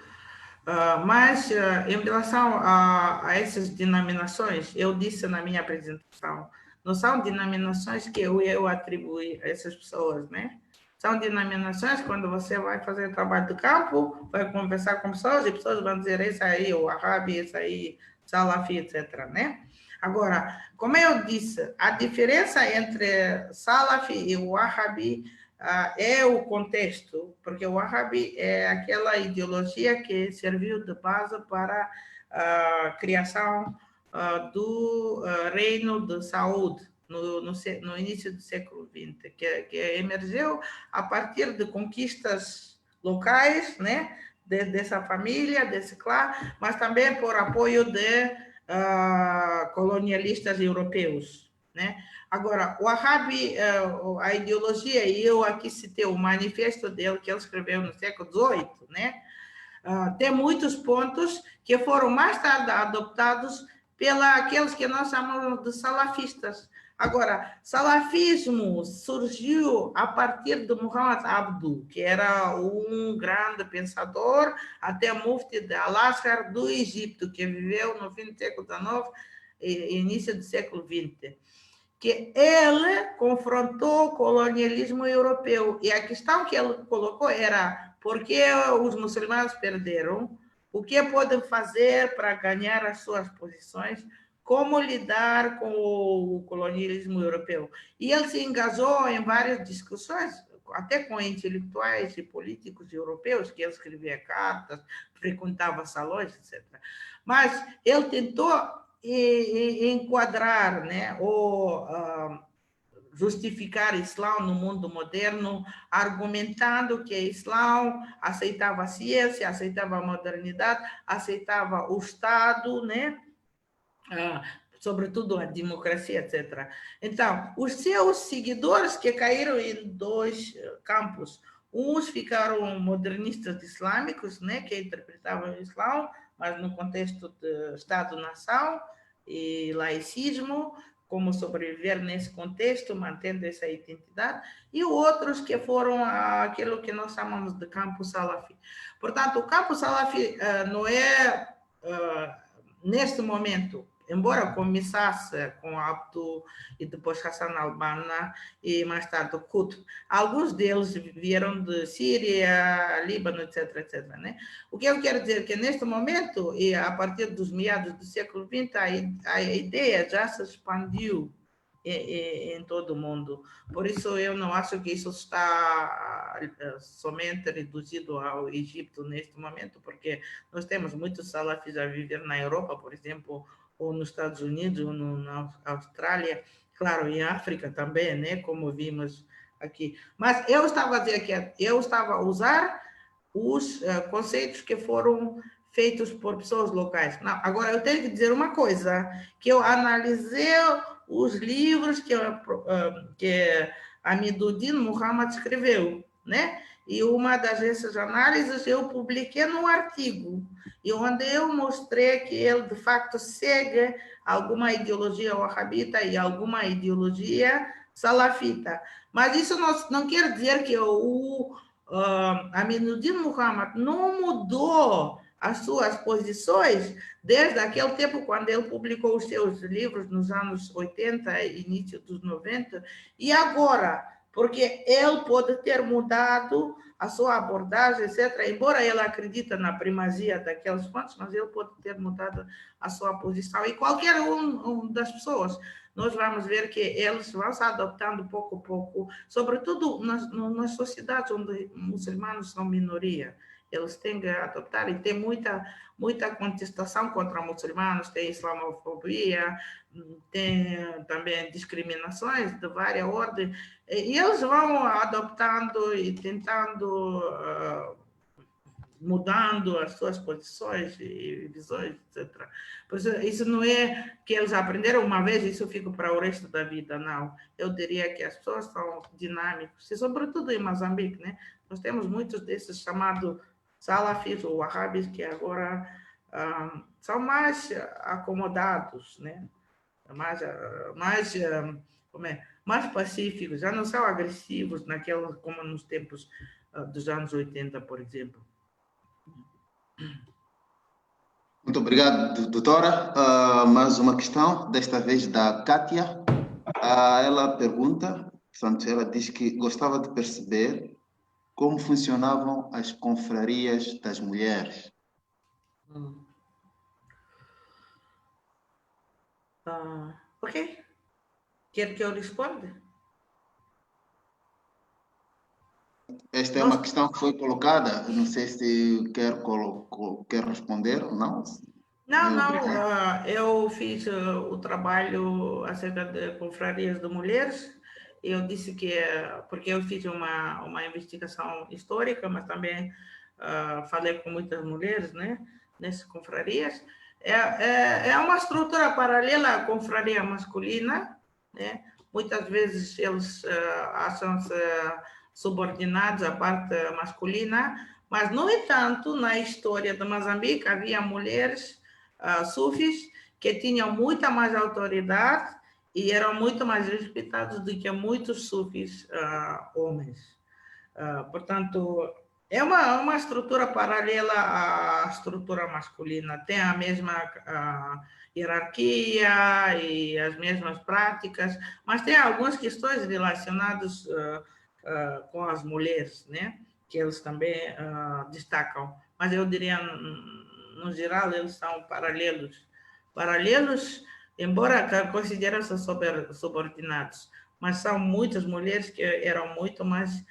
Mas, em relação a essas denominações, eu disse na minha apresentação, não são denominações que eu atribuí a essas pessoas, né? São denominações quando você vai fazer trabalho de campo, vai conversar com pessoas e pessoas vão dizer esse aí, o Wahhabi, esse aí, Salafi, etc., né? Agora, como eu disse, a diferença entre Salafi e Wahhabi é o contexto, porque o Wahhabi é aquela ideologia que serviu de base para a criação do reino de Saúde no início do século XX, que emergiu a partir de conquistas locais, né, dessa família, desse clã, mas também por apoio de colonialistas europeus, né? Agora, o Wahhabi, a ideologia, e eu aqui citei o manifesto dele, que ele escreveu no século XVIII, né? Tem muitos pontos que foram mais tarde adoptados aqueles que nós chamamos de salafistas. Agora, salafismo surgiu a partir de Muhammad Abduh, que era um grande pensador, até mufti de Al-Azhar do Egito, que viveu no fim do século XIX e início do século XX. Que ele confrontou o colonialismo europeu. E a questão que ele colocou era: por que os muçulmanos perderam? O que podem fazer para ganhar as suas posições? Como lidar com o colonialismo europeu? E ele se engajou em várias discussões, até com intelectuais e políticos europeus, que ele escrevia cartas, frequentava salões, etc. Mas ele tentou enquadrar, né, ou justificar o Islã no mundo moderno, argumentando que o Islã aceitava a ciência, aceitava a modernidade, aceitava o Estado, né, sobretudo a democracia, etc. Então, os seus seguidores, que caíram em dois campos, uns ficaram modernistas islâmicos, né, que interpretavam o Islã, mas no contexto de Estado-nação e laicismo, como sobreviver nesse contexto, mantendo essa identidade, e outros que foram aquilo que nós chamamos de campo salafi. Portanto, o campo salafi não é, neste momento, embora começasse com Abduh e depois Hassan al-Banna e mais tarde o Qutb, alguns deles vieram de Síria, Líbano, etc., etc., né? O que eu quero dizer é que neste momento, e a partir dos meados do século XX, a ideia já se expandiu em todo o mundo. Por isso, eu não acho que isso está somente reduzido ao Egito neste momento, porque nós temos muitos salafis a viver na Europa, por exemplo, ou nos Estados Unidos, ou na Austrália, claro, em África também, né, como vimos aqui. Mas eu estava a dizer que eu estava a usar os conceitos que foram feitos por pessoas locais. Não, agora, eu tenho que dizer uma coisa, que eu analisei os livros que Amiduddin Muhammad escreveu, né? E uma dessas análises eu publiquei num artigo, e onde eu mostrei que ele, de facto, segue alguma ideologia wahhabita e alguma ideologia salafita. Mas isso não quer dizer que o Amiduddin Muhammad não mudou as suas posições desde aquele tempo, quando ele publicou os seus livros nos anos 80 e início dos 90, e agora, porque ele pode ter mudado a sua abordagem, etc. Embora ele acredite na primazia daqueles fontes, mas ele pode ter mudado a sua posição. E qualquer um das pessoas, nós vamos ver que eles vão se adoptando pouco a pouco, sobretudo nas sociedades onde muçulmanos são minoria. Eles têm que adoptar, e tem muita contestação contra muçulmanos, tem islamofobia, tem também discriminações de várias ordens, e eles vão adoptando e tentando, mudando as suas posições e visões, etc. Pois isso não é que eles aprenderam uma vez e isso fica para o resto da vida, não. Eu diria que as pessoas são dinâmicas, e sobretudo em Moçambique, né? Nós temos muitos desses chamados salafis ou wahhabis que agora são mais acomodados, né? Mais pacíficos, já não são agressivos como nos tempos dos anos 80, por exemplo. Muito obrigado, doutora. Mais uma questão, desta vez da Kátia. Ela pergunta, portanto, ela diz que gostava de perceber como funcionavam as confrarias das mulheres. Ok. Quer que eu responda? Esta é uma questão que foi colocada, não sei se quer responder ou não. Não, eu fiz o trabalho acerca de confrarias de mulheres. Eu disse que, porque eu fiz uma investigação histórica, mas também falei com muitas mulheres, né, nessas confrarias. É uma estrutura paralela à confraria masculina, né? Muitas vezes eles acham-se subordinados à parte masculina, mas, no entanto, na história de Moçambique havia mulheres sufis que tinham muita mais autoridade e eram muito mais respeitados do que muitos sufis homens. Portanto, é uma estrutura paralela à estrutura masculina, tem a mesma hierarquia e as mesmas práticas, mas tem algumas questões relacionadas com as mulheres, né? Que eles também destacam. Mas eu diria, no geral, eles são paralelos. Paralelos, embora considerem-se subordinados, mas são muitas mulheres que eram muito mais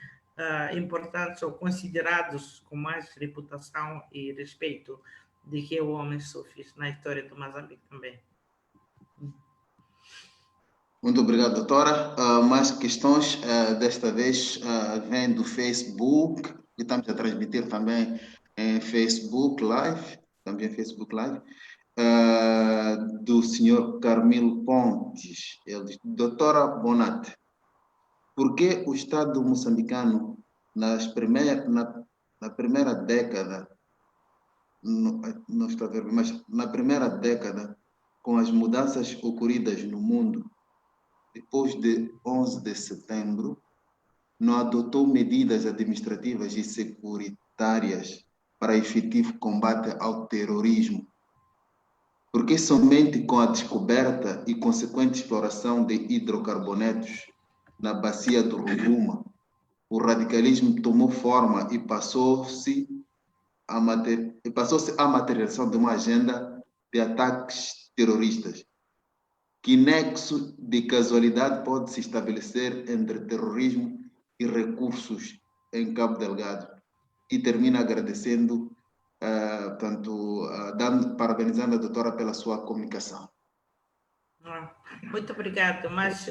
importantes ou considerados com mais reputação e respeito do que o homem sufis na história do Moçambique também. Muito obrigado, doutora. Mais questões, desta vez, vêm do Facebook, que estamos a transmitir também em Facebook Live, do senhor Carmelo Pontes. Ele diz: doutora Bonatti, por que o Estado moçambicano, na primeira década, não estou a ver, mas na primeira década, com as mudanças ocorridas no mundo, depois de 11 de setembro, não adotou medidas administrativas e securitárias para efetivo combate ao terrorismo? Porque somente com a descoberta e consequente exploração de hidrocarbonetos na bacia do Rovuma, o radicalismo tomou forma e passou-se a materialização de uma agenda de ataques terroristas. Que nexo de casualidade pode se estabelecer entre terrorismo e recursos em Cabo Delgado? E termina agradecendo, parabenizando a doutora pela sua comunicação. Muito obrigada, mas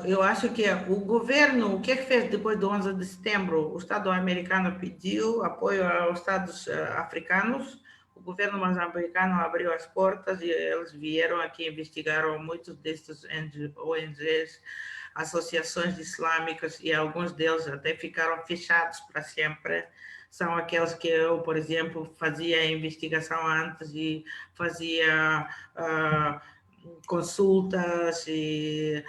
eu acho que o governo, o que é que fez depois do 11 de setembro? O Estado americano pediu apoio aos Estados africanos. O governo moçambicano abriu as portas e eles vieram aqui, investigaram muitos desses ONGs, associações islâmicas, e alguns deles até ficaram fechados para sempre. São aqueles que eu, por exemplo, fazia a investigação antes e fazia consultas e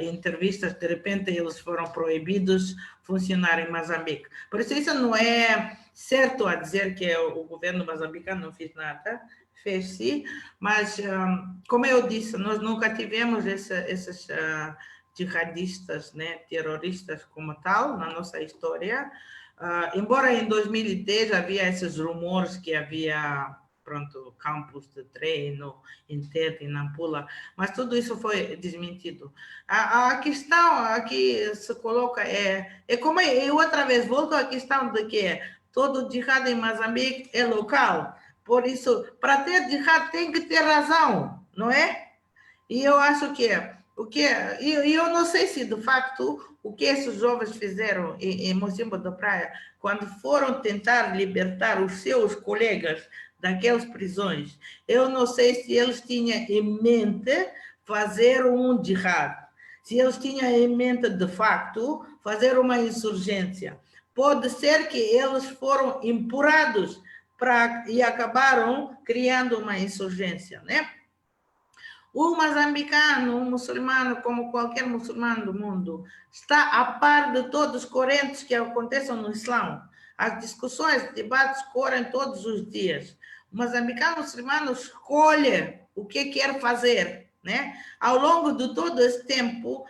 entrevistas, de repente eles foram proibidos funcionar em Moçambique. Por isso não é certo a dizer que o governo moçambicano não fez nada, fez sim, mas, como eu disse, nós nunca tivemos esses jihadistas, né, terroristas como tal, na nossa história, embora em 2010 havia esses rumores que havia, pronto, campos de treino em Tete, em Nampula, mas tudo isso foi desmentido. A questão aqui se coloca é como eu outra vez volto à questão de que todo jihad em Moçambique é local, por isso, para ter jihad tem que ter razão, não é? E eu acho que eu não sei se de facto o que esses jovens fizeram em Mocimbo da Praia, quando foram tentar libertar os seus colegas daquelas prisões, eu não sei se eles tinham em mente fazer um jihad, se eles tinham em mente de facto fazer uma insurgência. Pode ser que eles foram empurrados e acabaram criando uma insurgência, né? O moçambicano, um muçulmano, como qualquer muçulmano do mundo, está a par de todos os correntes que acontecem no Islã. As discussões, debates correm todos os dias. O moçambicano muçulmano escolhe o que quer fazer, né? Ao longo de todo esse tempo,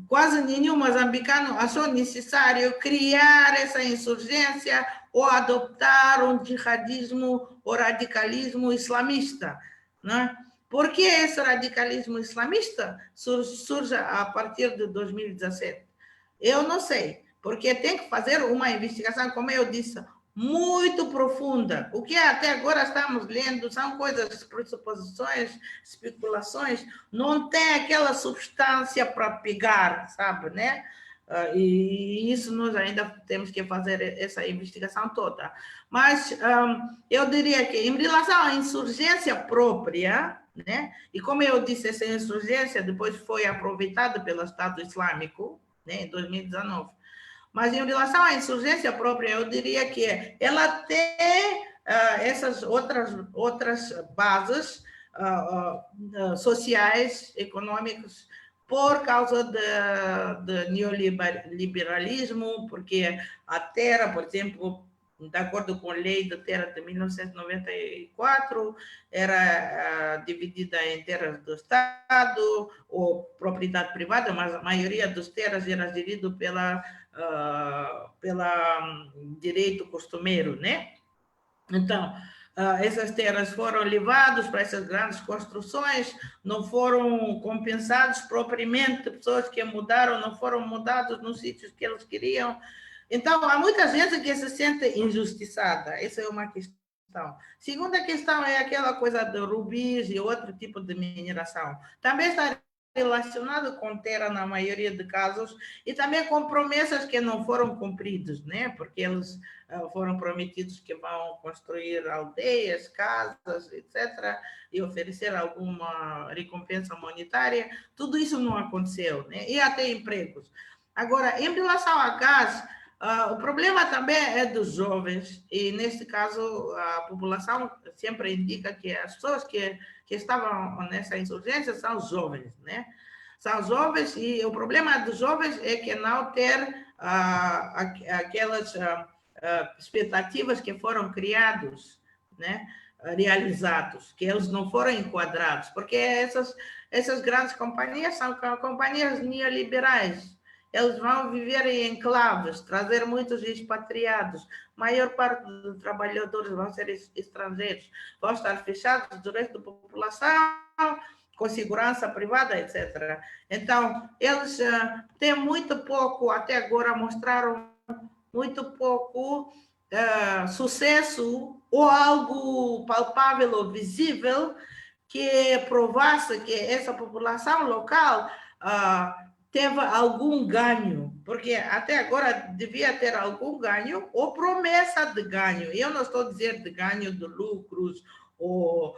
quase nenhum moçambicano achou necessário criar essa insurgência ou adoptar um jihadismo ou radicalismo islamista, né? Por que esse radicalismo islamista surge a partir de 2017? Eu não sei, porque tem que fazer uma investigação, como eu disse, muito profunda. O que até agora estamos lendo são coisas, pressuposições, especulações, não tem aquela substância para pegar, sabe, né? E isso nós ainda temos que fazer essa investigação toda. Mas eu diria que, em relação à insurgência própria, né? E como eu disse, essa insurgência depois foi aproveitada pelo Estado Islâmico, né, em 2019. Mas em relação à insurgência própria, eu diria que ela tem essas outras bases sociais, econômicas, por causa do neoliberalismo, porque a terra, por exemplo, de acordo com a lei da terra de 1994, era dividida em terras do Estado ou propriedade privada, mas a maioria das terras era gerida pela direito costumeiro, né? Então, essas terras foram levadas para essas grandes construções, não foram compensados propriamente, pessoas que mudaram, não foram mudados nos sítios que eles queriam. Então, há muita gente que se sente injustiçada, essa é uma questão. Segunda questão é aquela coisa de rubis e outro tipo de mineração. Também está relacionado com terra na maioria de casos e também com promessas que não foram cumpridas, né? Porque eles foram prometidos que vão construir aldeias, casas, etc., e oferecer alguma recompensa monetária. Tudo isso não aconteceu, né? E até empregos. Agora, em relação a gás, o problema também é dos jovens, e neste caso a população sempre indica que as pessoas que estavam nessa insurgência são os jovens, né? São jovens, e o problema dos jovens é que não ter aquelas expectativas que foram criadas, né? Realizados, que eles não foram enquadrados, porque essas grandes companhias são companhias neoliberais. Eles vão viver em enclaves, trazer muitos expatriados. A maior parte dos trabalhadores vão ser estrangeiros, vão estar fechados do resto da população, com segurança privada, etc. Então, eles têm muito pouco, até agora mostraram muito pouco sucesso ou algo palpável ou visível que provasse que essa população local teve algum ganho, porque até agora devia ter algum ganho ou promessa de ganho. Eu não estou dizendo de ganho de lucros ou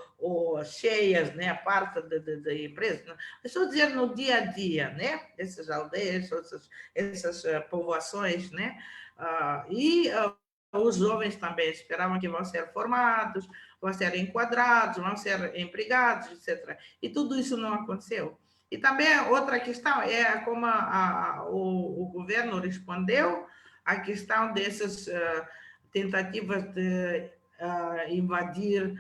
cheias, né, a parte da empresa. Não. Estou dizendo no dia a dia, né, essas aldeias, essas povoações, né, os jovens também esperavam que vão ser formados, vão ser enquadrados, vão ser empregados, etc. E tudo isso não aconteceu. E também outra questão é como o governo respondeu à questão dessas tentativas de invadir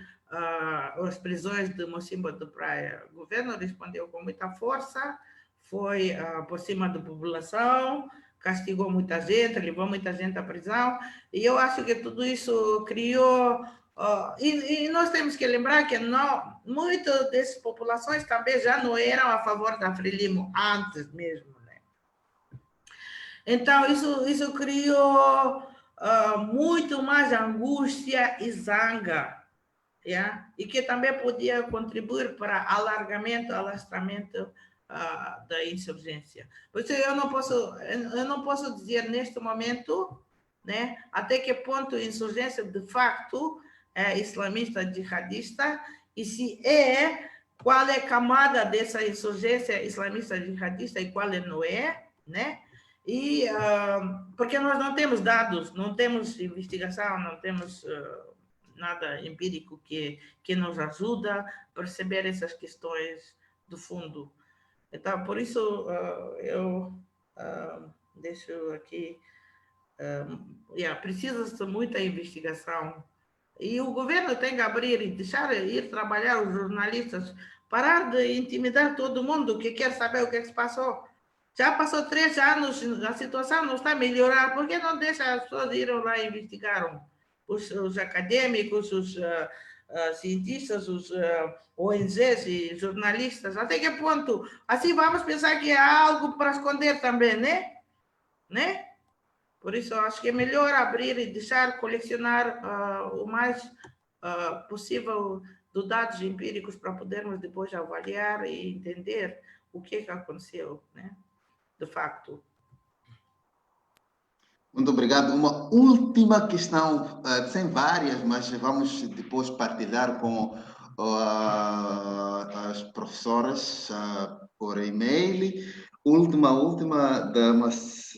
as prisões de Mocimboa de Praia. O governo respondeu com muita força, foi por cima da população, castigou muita gente, levou muita gente à prisão, e eu acho que tudo isso criou... e nós temos que lembrar que muitas dessas populações também já não eram a favor da Frelimo antes mesmo, né? Então, isso criou muito mais angústia e zanga, yeah? E que também podia contribuir para alastramento da insurgência. Por isso eu não posso dizer neste momento, né, até que ponto a insurgência de facto é islamista jihadista e se qual é a camada dessa insurgência islamista jihadista e qual não é, né? E porque nós não temos dados, não temos investigação, não temos nada empírico que nos ajuda a perceber essas questões do fundo. Então, por isso, eu deixo aqui... precisa-se muita investigação. E o governo tem que abrir e deixar ir trabalhar os jornalistas, parar de intimidar todo mundo que quer saber o que se passou. Já passou 3 anos, a situação não está a melhorar. Por que não deixa as pessoas irem lá e investigaram? Os acadêmicos, os cientistas, os ONGs e jornalistas, até que ponto? Assim vamos pensar que há algo para esconder também, né? Por isso, eu acho que é melhor abrir e deixar colecionar o mais possível de dados empíricos para podermos depois avaliar e entender o que aconteceu, né? De facto. Muito obrigado. Uma última questão, sem várias, mas vamos depois partilhar com as professoras por e-mail. Última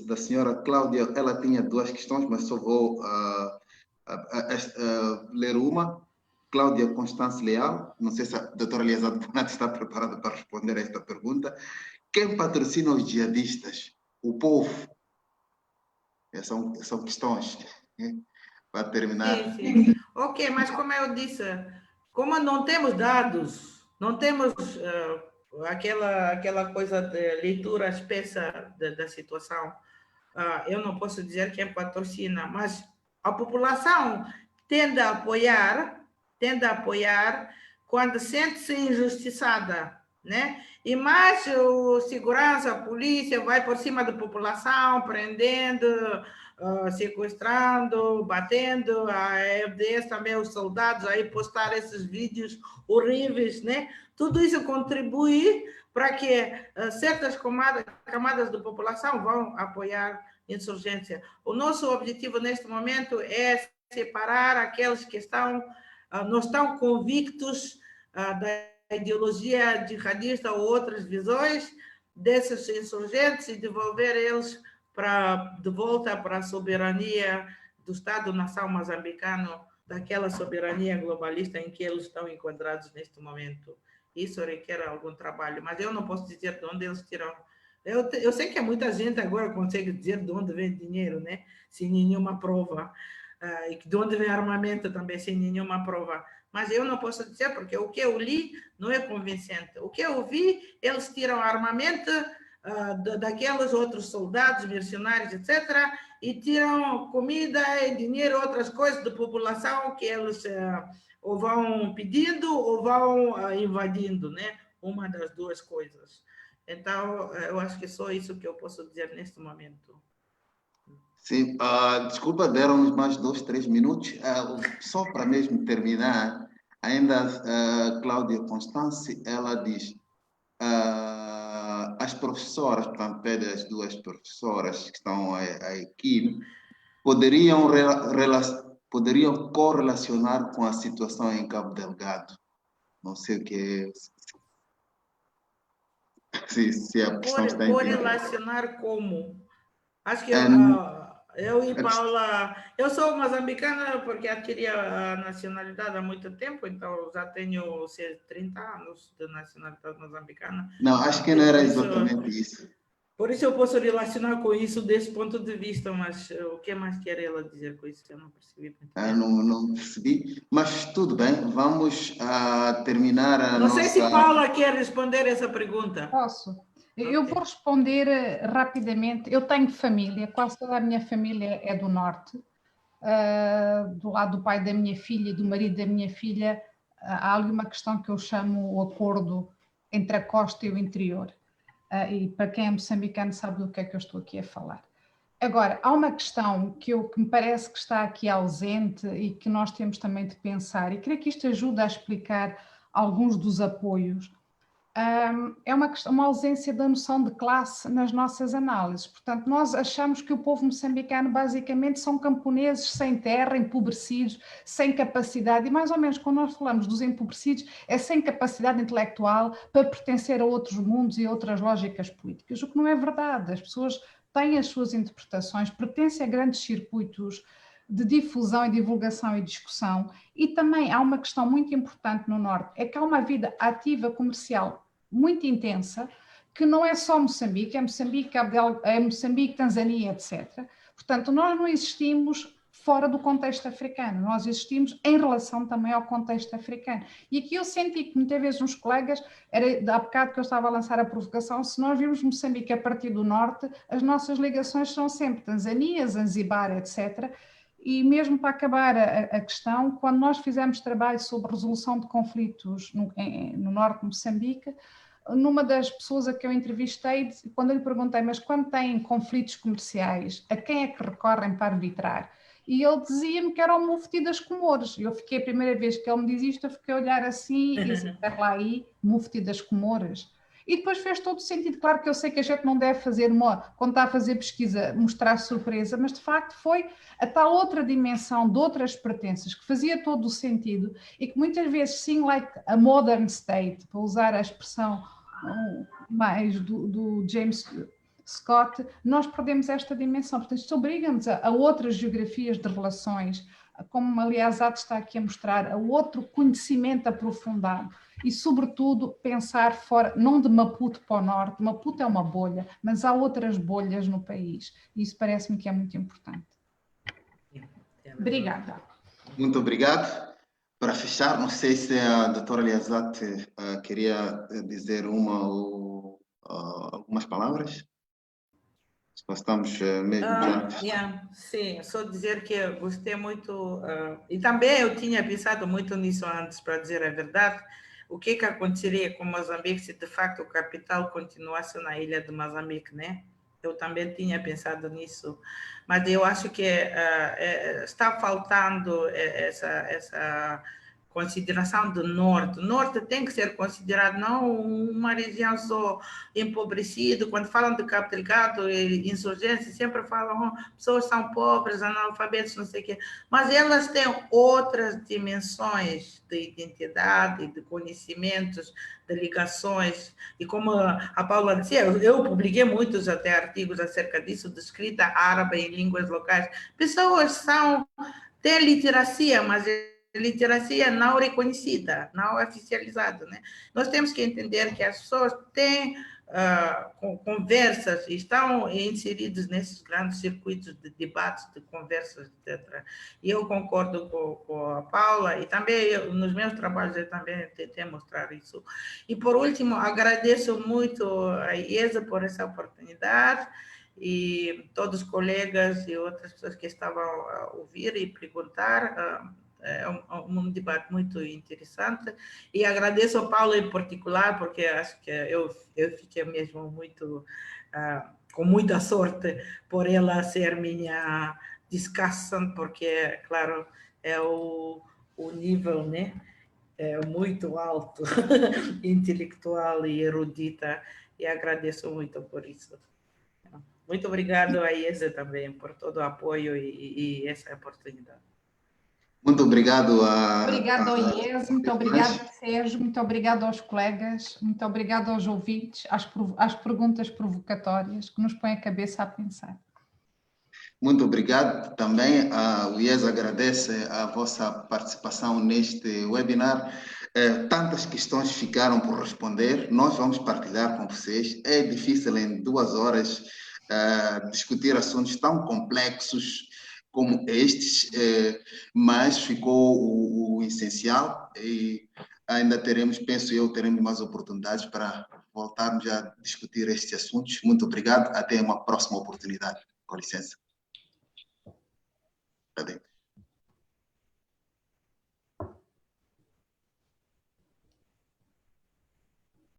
da senhora Cláudia, ela tinha 2 questões, mas só vou ler uma. Cláudia Constance Leal, não sei se a doutora Eliasado Bonato está preparada para responder a esta pergunta. Quem patrocina os jihadistas? O povo. São questões, né? Para terminar. Sim. Ok, mas como eu disse, como não temos dados, não temos aquela coisa de leitura espessa da situação, eu não posso dizer quem patrocina, mas a população tende a apoiar quando sente-se injustiçada, né? E mais o segurança, a polícia vai por cima da população, prendendo, sequestrando, batendo, a FDS também, os soldados aí postar esses vídeos horríveis, né? Tudo isso contribui para que certas camadas da população vão apoiar a insurgência. O nosso objetivo neste momento é separar aqueles que não estão convictos da ideologia jihadista ou outras visões desses insurgentes e devolver eles de volta para a soberania do Estado-nação moçambicano, daquela soberania globalista em que eles estão enquadrados neste momento. Isso requer algum trabalho, mas eu não posso dizer de onde eles tiram. Eu sei que muita gente agora consegue dizer de onde vem dinheiro, né? Sem nenhuma prova. E de onde vem armamento também, sem nenhuma prova. Mas eu não posso dizer, porque o que eu li não é convincente. O que eu vi, eles tiram armamento daqueles outros soldados, mercenários, etc., e tiram comida e dinheiro, outras coisas da população que eles ou vão pedindo ou vão invadindo, né? Uma das duas coisas. Então, eu acho que é só isso que eu posso dizer neste momento. Sim, desculpa, deram-nos mais 2, 3 minutos. Só para mesmo terminar, ainda Cláudia Constance, ela diz, as professoras, portanto, pede as 2 professoras que estão aqui, poderiam correlacionar com a situação em Cabo Delgado. Não sei o que se a questão está entendida. Correlacionar como? Acho que Eu e Paula, eu sou moçambicana porque adquiri a nacionalidade há muito tempo, então já tenho 30 anos de nacionalidade moçambicana. Não, acho que não era exatamente isso. Por isso eu posso relacionar com isso desse ponto de vista, mas o que mais quer ela dizer com isso? Eu não percebi muito bem. Não percebi, mas tudo bem, vamos terminar a Não nossa... sei se Paula quer responder essa pergunta. Posso? Eu vou responder rapidamente. Eu tenho família, quase toda a minha família é do norte. Do lado do pai da minha filha e do marido da minha filha, há ali uma questão que eu chamo o acordo entre a costa e o interior. E para quem é moçambicano sabe do que é que eu estou aqui a falar. Agora, há uma questão que me parece que está aqui ausente e que nós temos também de pensar, e creio que isto ajuda a explicar alguns dos apoios. É uma ausência da noção de classe nas nossas análises. Portanto, nós achamos que o povo moçambicano basicamente são camponeses sem terra, empobrecidos, sem capacidade, e mais ou menos quando nós falamos dos empobrecidos é sem capacidade intelectual para pertencer a outros mundos e a outras lógicas políticas, o que não é verdade. As pessoas têm as suas interpretações, pertencem a grandes circuitos de difusão e divulgação e discussão, e também há uma questão muito importante no Norte, é que há uma vida ativa comercial muito intensa, que não é só Moçambique, é Moçambique, Tanzânia, etc. Portanto, nós não existimos fora do contexto africano, nós existimos em relação também ao contexto africano. E aqui eu senti que muitas vezes uns colegas, há bocado que eu estava a lançar a provocação, se nós vimos Moçambique a partir do norte, as nossas ligações são sempre Tanzânia, Zanzibar, etc. E mesmo para acabar a questão, quando nós fizemos trabalho sobre resolução de conflitos no norte de Moçambique, numa das pessoas a que eu entrevistei, quando eu lhe perguntei, mas quando têm conflitos comerciais, a quem é que recorrem para arbitrar? E ele dizia-me que era o Mufti das Comores. Eu fiquei, a primeira vez que ele me diz isto, eu fiquei a olhar assim e disse, está lá aí, Mufti das Comores. E depois fez todo o sentido. Claro que eu sei que a gente não deve fazer, quando está a fazer pesquisa, mostrar surpresa, mas de facto foi a tal outra dimensão de outras pertenças que fazia todo o sentido e que muitas vezes, sim, like a modern state, para usar a expressão mais do James Scott, nós perdemos esta dimensão. Portanto, isto obriga-nos a outras geografias de relações, como aliás Ato está aqui a mostrar, a outro conhecimento aprofundado e, sobretudo, pensar fora, não de Maputo para o norte, Maputo é uma bolha, mas há outras bolhas no país. E isso parece-me que é muito importante. Obrigada. Muito obrigado. Para fechar, não sei se a doutora Liazat queria dizer uma ou algumas palavras. Estamos mesmo já... Sim, só dizer que eu gostei muito, e também eu tinha pensado muito nisso antes, para dizer a verdade, o que aconteceria com Moçambique se de facto o capital continuasse na ilha de Moçambique, né? Eu também tinha pensado nisso, mas eu acho que está faltando essa consideração do norte. O norte tem que ser considerado não uma região só empobrecida. Quando falam de Cabo Delgado e insurgência, sempre falam pessoas são pobres, analfabetos, não sei o quê. Mas elas têm outras dimensões de identidade, de conhecimentos, de ligações. E como a Paula dizia, eu publiquei muitos até artigos acerca disso, de escrita árabe em línguas locais. Pessoas têm literacia, mas literacia não reconhecida, não oficializada, né? Nós temos que entender que as pessoas têm conversas, estão inseridas nesses grandes circuitos de debates, de conversas, etc. E eu concordo com a Paula, e também nos meus trabalhos eu também tentei mostrar isso. E, por último, agradeço muito a IESA por essa oportunidade, e todos os colegas e outras pessoas que estavam a ouvir e perguntar. É um debate muito interessante, e agradeço ao Paulo em particular, porque acho que eu fiquei mesmo muito, com muita sorte por ela ser minha discussão, porque, claro, é o nível, né? É muito alto, intelectual e erudita, e agradeço muito por isso. Muito obrigado a IESA também por todo o apoio e essa oportunidade. Muito obrigado Obrigado ao IES, muito obrigado, Sérgio, muito obrigado aos colegas, muito obrigado aos ouvintes, às perguntas provocatórias que nos põem a cabeça a pensar. Muito obrigado. Também o IES agradece a vossa participação neste webinar. Tantas questões ficaram por responder, nós vamos partilhar com vocês. É difícil em 2 horas discutir assuntos tão complexos como estes, mas ficou o essencial e ainda teremos, penso eu, teremos mais oportunidades para voltarmos a discutir estes assuntos. Muito obrigado, até uma próxima oportunidade. Com licença. Cadê?